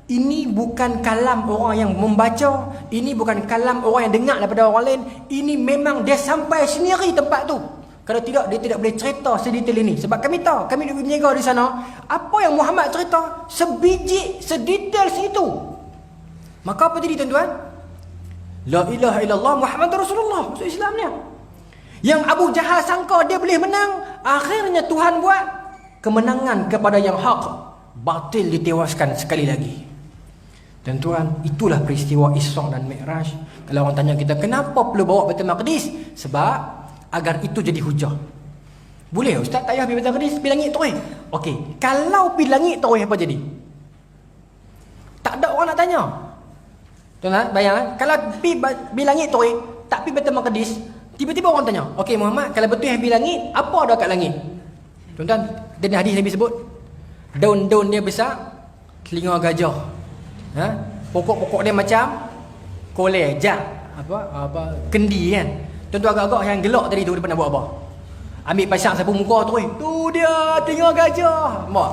Ini bukan kalam orang yang membaca, ini bukan kalam orang yang dengar daripada orang lain, ini memang dia sampai sendiri tempat tu. Kalau tidak, dia tidak boleh cerita sedetail ini. Sebab kami tahu, kami duduk berniaga di sana, apa yang Muhammad cerita sebiji, sedetail itu. Maka apa jadi tuan-tuan? La ilaha illallah Muhammadur Rasulullah, masuk Islam ni. Yang Abu Jahal sangka dia boleh menang, akhirnya Tuhan buat kemenangan kepada yang hak, batil ditewaskan sekali lagi. Tuan-tuan, itulah peristiwa Isra dan Mi'raj. Kalau orang tanya kita kenapa perlu bawa Baitul Maqdis? Sebab agar itu jadi hujah. Boleh ustaz tak payah pergi Baitul Maqdis, pergi langit terus. Okey, kalau pergi langit terus apa jadi? Tak ada orang nak tanya. Tuan-tuan, bayang kalau pergi langit tu tak pergi Baitul Maqdis, tiba-tiba orang tanya, okey Muhammad, kalau betul yang pergi langit, apa ada kat langit? Tuan-tuan, dan hadis Nabi sebut, daun-daun dia besar, telinga gajah. Pokok-pokok dia macam kolej, kendi kan. Tuan-tuan agak-agak yang gelak tadi tu dia pernah buat apa? Ambil pasang sapu muka tu, tu dia telinga gajah. Nampak?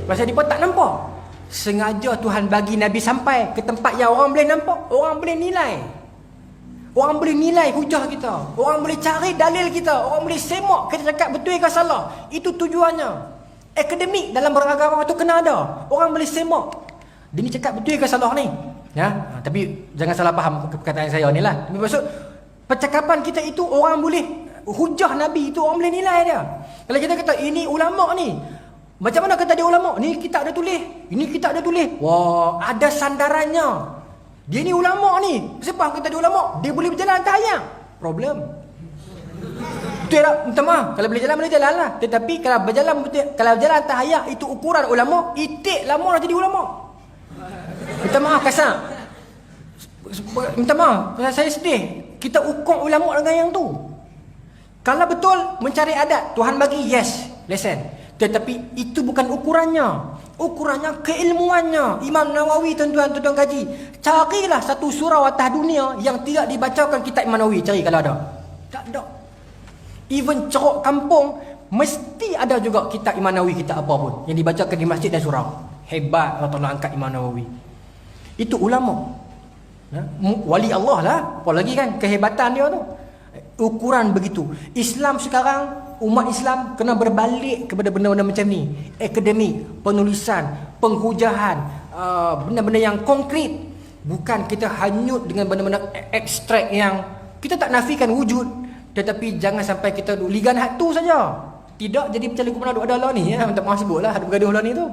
Pasal dia pun tak nampak. Sengaja Tuhan bagi Nabi sampai ke tempat yang orang boleh nampak, orang boleh nilai. Orang boleh nilai hujah kita, orang boleh cari dalil kita, orang boleh semak kita cakap betul ke salah. Itu tujuannya. Akademik dalam beragama itu kena ada. Orang boleh semak. Dia ni cakap betul ke salah ni. Tapi jangan salah faham perkataan saya ni lah. Maksud percakapan kita itu orang boleh hujah Nabi itu orang boleh nilai dia. Kalau kita kata ini ulama ni, macam mana kata dia ulama? Ni kitab ada tulis. Ini kitab ada tulis. Wah, ada sandarannya. Dia ni ulama ni. Sebab kata dia ulama, dia boleh berjalan atas ayam. Problem. Betul tak? Minta maaf. Kalau boleh jalan lah. Tetapi kalau berjalan atas ayam itu ukuran ulama, itik lama dah jadi ulama. Minta maaf kasar. Minta maaf. Saya sedih. Kita ukur ulama dengan yang tu. Kalau betul mencari adat, Tuhan bagi yes, lesen. Tetapi itu bukan ukurannya. Ukurannya keilmuannya. Imam Nawawi tuan-tuan kaji. Carilah satu surau atas dunia yang tidak dibacakan kitab Imam Nawawi. Cari kalau ada. Tak ada. Even ceruk kampung mesti ada juga kitab Imam Nawawi, kitab apa pun yang dibacakan di masjid dan surau. Hebat Allah Ta'ala angkat Imam Nawawi. Itu ulama. Wali Allah lah. Apa lagi kan kehebatan dia tu. Ukuran begitu. Islam sekarang umat Islam kena berbalik kepada benda-benda macam ni. Akademik, penulisan, penghujahan, benda-benda yang konkret. Bukan kita hanyut dengan benda-benda abstrak yang kita tak nafikan wujud, tetapi jangan sampai kita ligan hak tu saja. Tidak jadi macam lagu mana duk ada lah ni ya, tak mahu sebutlah ada bergaduh lah ni tu.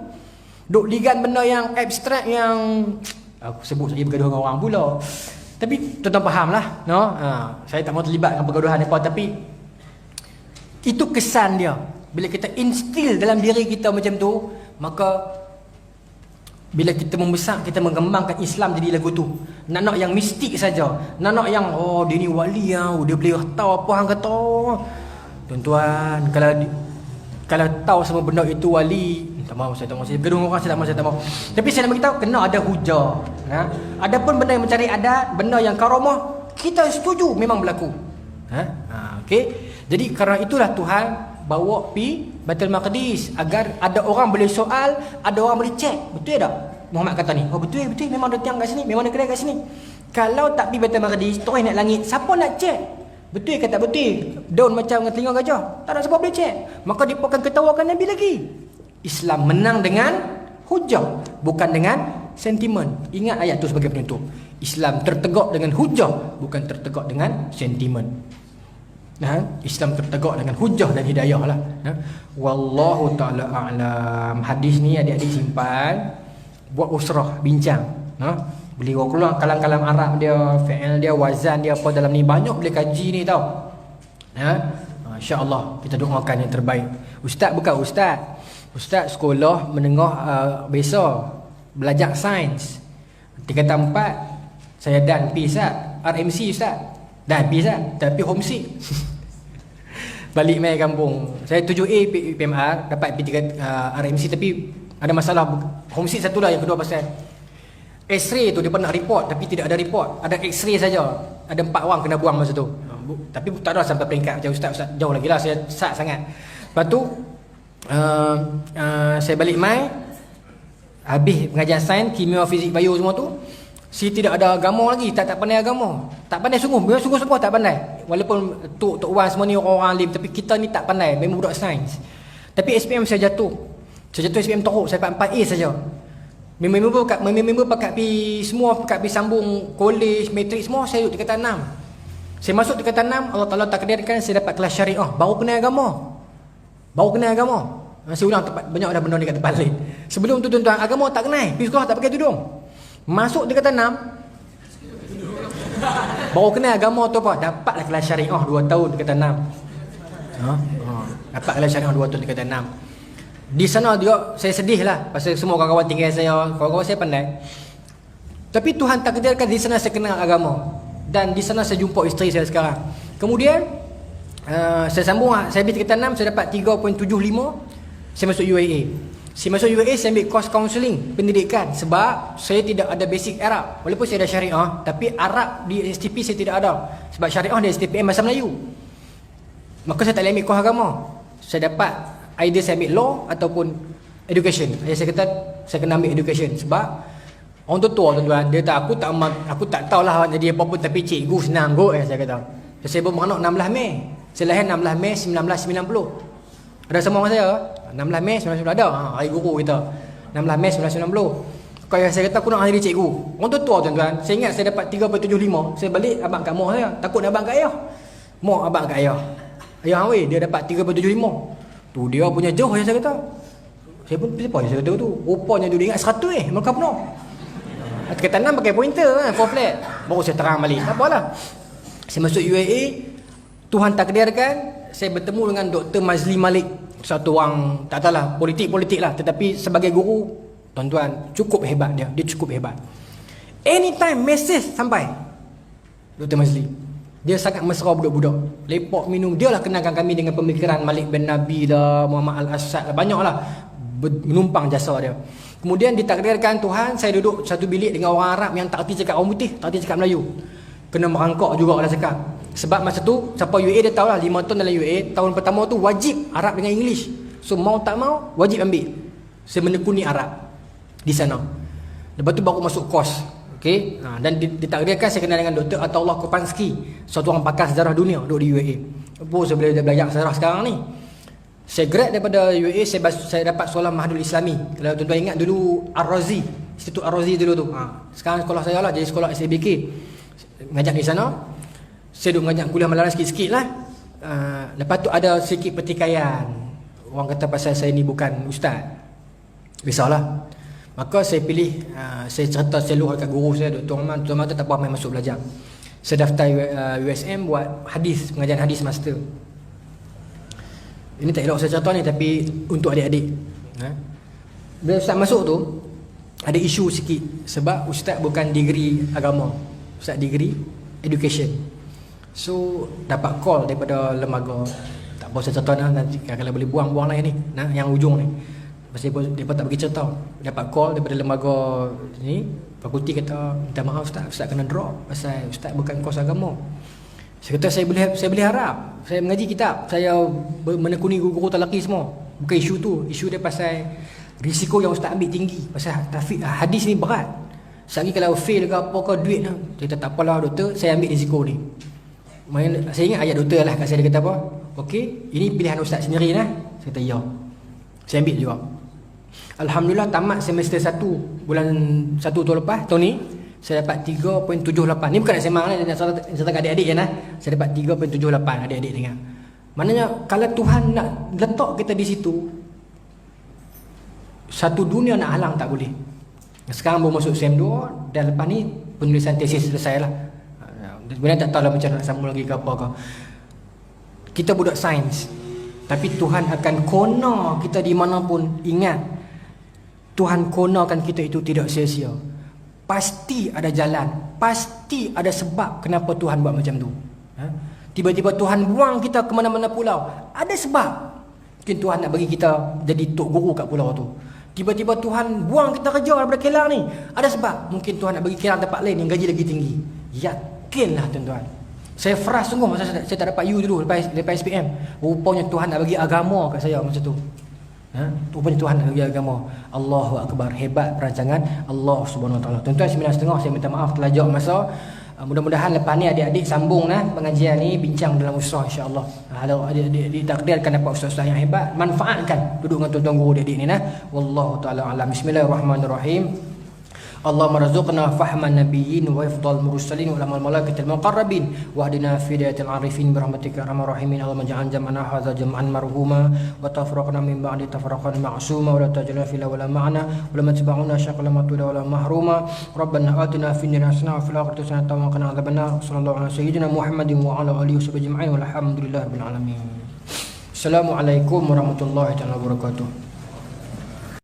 Duk ligan benda yang abstrak yang aku sebut saja bergaduh dengan orang pula. Tapi tuan-tuan faham lah, no? Saya tak mahu terlibat dengan pergaduhan apa, tapi itu kesan dia. Bila kita instill dalam diri kita macam tu, maka bila kita membesar, kita mengembangkan Islam jadi lagu tu. Nak yang mistik saja. Nak yang dia ni wali dia boleh tahu apa hang kata. Tuan-tuan, kalau tahu semua benda itu wali, tak mahu saya bergaduh dengan orang, saya tak mahu. Tapi saya nak beritahu kena ada hujah. Adapun benda yang mencari adat, benda yang karamah, kita setuju memang berlaku. Okey. Jadi kerana itulah Tuhan bawa pi Baitul Maqdis agar ada orang boleh soal, ada orang boleh cek. Betul tak? Muhammad kata ni. Betul memang ada tiang kat sini, memang ada kedai kat sini. Kalau tak pi Baitul Maqdis, terus naik langit, siapa nak cek? Betul ke tak betul? Daun macam dengan telinga gajah. Tak ada siapa boleh cek. Maka dia akan ketawakan Nabi lagi. Islam menang dengan hujah, bukan dengan sentimen. Ingat ayat tu sebagai penutup. Islam tertegak dengan hujah, bukan tertegak dengan sentimen. Islam tertegak dengan hujah dan hidayah lah. Wallahu ta'ala a'lam. Hadis ni adik-adik simpan, buat usrah, bincang. Boleh keluar kalam-kalam Arab dia, fi'il dia, wazan dia, apa dalam ni. Banyak boleh kaji ni tau. InsyaAllah kita doakan yang terbaik. Ustaz bukan ustaz. Ustaz sekolah menengah biasa, belajar sains. Tingkatan 4, saya dan P Ustaz, RMC Ustaz. Dan P Ustaz, tapi homesick. Balik mai kampung. Saya 7A PMR, dapat P3 RMC, tapi ada masalah homesick satu lah. Yang kedua pasal X-ray tu dia pernah report tapi tidak ada report. Ada X-ray saja. Ada 4 orang kena buang masa tu. Tapi tak ada sampai peringkat macam ustaz jauh lagi lah, saya sat sangat. Lepas tu saya balik mai, habis pengajian sains, kimia, fizik, bio semua tu, si tidak ada agama lagi, tak pandai agama. Tak pandai sungguh, memang sungguh-sungguh tak pandai. Walaupun Tok Wan semua ni orang alim, tapi kita ni tak pandai, memang budak sains. Tapi SPM saya jatuh. Saya jatuh SPM teruk, saya dapat 4A saja. Member pakat pi semua, pakat pi sambung college, matric semua, saya duduk tingkatan 6. Saya masuk tingkatan 6, Allah Taala takdirkan saya dapat kelas syariah, baru kenal agama. Saya ulang tempat, banyak dah benda ni kat tempat lain. Sebelum tu tuan-tuan, agama tak kenal, pergi sekolah tak pakai tudung. Masuk tingkatan 6, baru kenal agama tu apa, dapatlah kelas syariah 2 tahun tingkatan 6. Dapat kelas syariah 2 tahun tingkatan 6. Di sana juga saya sedih lah, pasal semua kawan-kawan tinggal saya, kawan-kawan saya pandai. Tapi Tuhan takdirkan di sana saya kenal agama, dan di sana saya jumpa isteri saya sekarang. Kemudian saya sambung, saya habis tingkatan 6, saya dapat 3.75. Saya masuk UAA. Saya masuk UAA, saya ambil course counselling, pendidikan. Sebab saya tidak ada basic Arab. Walaupun saya ada syariah, tapi Arab di STP saya tidak ada. Sebab syariah di STPM bahasa Melayu. Maka saya tak boleh ambil course agama. Saya dapat either saya ambil law ataupun education. Saya kata saya kena ambil education sebab orang tua tuan-tuan, dia tak, aku tak tahulah jadi apa pun, tapi cikgu senang kot saya kata. Saya beranak 16 Mei. Saya lahir 16 Mei 1990. Ada sama orang saya 16 Mei 1990 ada. Hari guru kita 16 Mei 1990. Kalau saya kata aku nak jadi cikgu, orang tua tuan-tuan, saya ingat saya dapat 3.75. Saya balik abang kat mak saya, takut abang kat ayah. Mak abang kat ayah. Ayah weh, dia dapat 3.75. Tu dia punya jauh yang saya kata. Saya pun siapa yang saya kata tu? Rupanya tu dia ingat 100 Melaka penuh. Kata 6 pakai pointer kan, 4 flat. Baru saya terang balik. Tak apalah. Saya masuk UAA, Tuhan takdirkan saya bertemu dengan Dr. Mazli Malik. Satu orang, tak tahulah, politik lah, tetapi sebagai guru, tuan-tuan, cukup hebat dia. Dia cukup hebat. Anytime message sampai Dr. Mazli. Dia sangat mesra budak-budak. Lepak minum. Dia lah kenalkan kami dengan pemikiran Malik bin Nabi lah, Muhammad Al-Assad lah. Banyak lah menumpang jasa dia. Kemudian ditakdirkan Tuhan, saya duduk satu bilik dengan orang Arab yang tak erti cakap orang putih, tak erti cakap Melayu. Kena merangkak juga lah cakap. Sebab masa tu, siapa UA dia tahulah, 5 tahun dalam UA, tahun pertama tu wajib Arab dengan English. So mau tak mau, wajib ambil. Saya menekuni Arab di sana. Lepas tu baru masuk kos Okey, dan ditakdirkan saya kenal dengan Dr. Ataullah Kopansky, suatu orang pakar sejarah dunia duduk di UAE. Apa saya boleh belajar sejarah sekarang ni? Saya grad daripada UAE, saya dapat sekolah Mahadul Islami. Kalau tuan-tuan ingat dulu Ar-Razi, Institut Ar-Razi dulu tu. Sekarang sekolah saya lah jadi sekolah SABK. Ngajak di sana. Saya duduk ngajak kuliah Malaran sikit-sikit lah. Lepas tu ada sikit pertikaian. Orang kata pasal saya ni bukan ustaz. Risaulah. Maka saya pilih, saya cerita selalu dekat guru saya, Dr. Rahman. Dr. Rahman tak apa, main masuk belajar. Saya daftar USM buat hadis, pengajian hadis master. Ini tak elok saya cerita ni, tapi untuk adik-adik. Bila ustaz masuk tu, ada isu sikit. Sebab ustaz bukan degree agama, ustaz degree education. So dapat call daripada lembaga. Tak apa saya cerita nanti kalau boleh buang-buang lah ni, yang ujung ni. Pasal mereka tak bagi cerita. Dapat call daripada lembaga ni, fakulti kata, minta maaf ustaz kena drop pasal ustaz bukan kos agama. Saya kata saya boleh harap. Saya mengaji kitab, saya menekuni guru-guru talaqi semua. Bukan isu tu, isu dia pasal risiko yang ustaz ambil tinggi. Pasal hadis ni berat. Sekali kalau fail ke apa ke duit lah. Dia kata tak apalah doktor, saya ambil risiko ni. Saya ingat ayat doktor lah kat saya, dia kata apa? Okey, ini pilihan ustaz sendiri lah. Saya kata ya. Saya ambil juga. Alhamdulillah tamat semester 1 bulan 1 tahun lepas, tahun ni saya dapat 3.78. Ni bukan nak sembang lah, saya cerita kat adik-adik je lah. Saya dapat 3.78, adik-adik dengar. Maknanya kalau Tuhan nak letak kita di situ, satu dunia nak halang tak boleh. Sekarang baru masuk SEM 2 dan lepas ni penulisan tesis selesai lah. Sebenarnya tak tahu lah macam nak sambung lagi ke apa ke. Kita budak sains, tapi Tuhan akan corner kita di mana pun. Ingat, Tuhan cornerkan kita itu tidak sia-sia. Pasti ada jalan, pasti ada sebab kenapa Tuhan buat macam tu. Tiba-tiba Tuhan buang kita ke mana-mana pulau, ada sebab. Mungkin Tuhan nak bagi kita jadi tok guru kat pulau tu. Tiba-tiba Tuhan buang kita kerja daripada Kelang ni, ada sebab. Mungkin Tuhan nak bagi Kelang tempat lain yang gaji lagi tinggi. Yakinlah tuan-tuan. Saya frust sungguh masa saya tak dapat U dulu lepas SPM. Rupanya Tuhan nak bagi agama kat saya masa tu. Rupanya Tuhan nak bagi agama. Allahu Akbar. Hebat perancangan Allah Subhanahu Wa Taala. Tuan-tuan 9.30 saya minta maaf terlajak masa. Mudah-mudahan lepas ni adik-adik sambung pengajian ni, bincang dalam usaha insya-Allah. Kalau adik-adik ditakdirkan dapat ustaz-ustaz yang hebat, manfaatkan duduk dengan tuan-tuan guru adik-adik ni wallahu taala alam. Bismillahirrahmanirrahim. Allahumma razuqna fahman nabiyyin wa ifdal mursalin wa lamal malaikatil muqarrabin wa hadina fi hidayatil arifin bi rahmatika arhamar rahimin. Allahumma ja'al jam'ana hadza jam'an marhuma wa tafraqna min ba'di tafraqan ma'suma wa la taj'alna fi wala ma'ana wa la matba'una syaqala matuda wa la mahruma. Rabbana atina fid dunya hasanah wa fil akhirati hasanah wa qina adzabannar. Sallallahu ala sayyidina Muhammadin wa ala alihi washabbihi ajma'in walhamdulillahirabbil alamin. Assalamualaikum warahmatullahi wabarakatuh.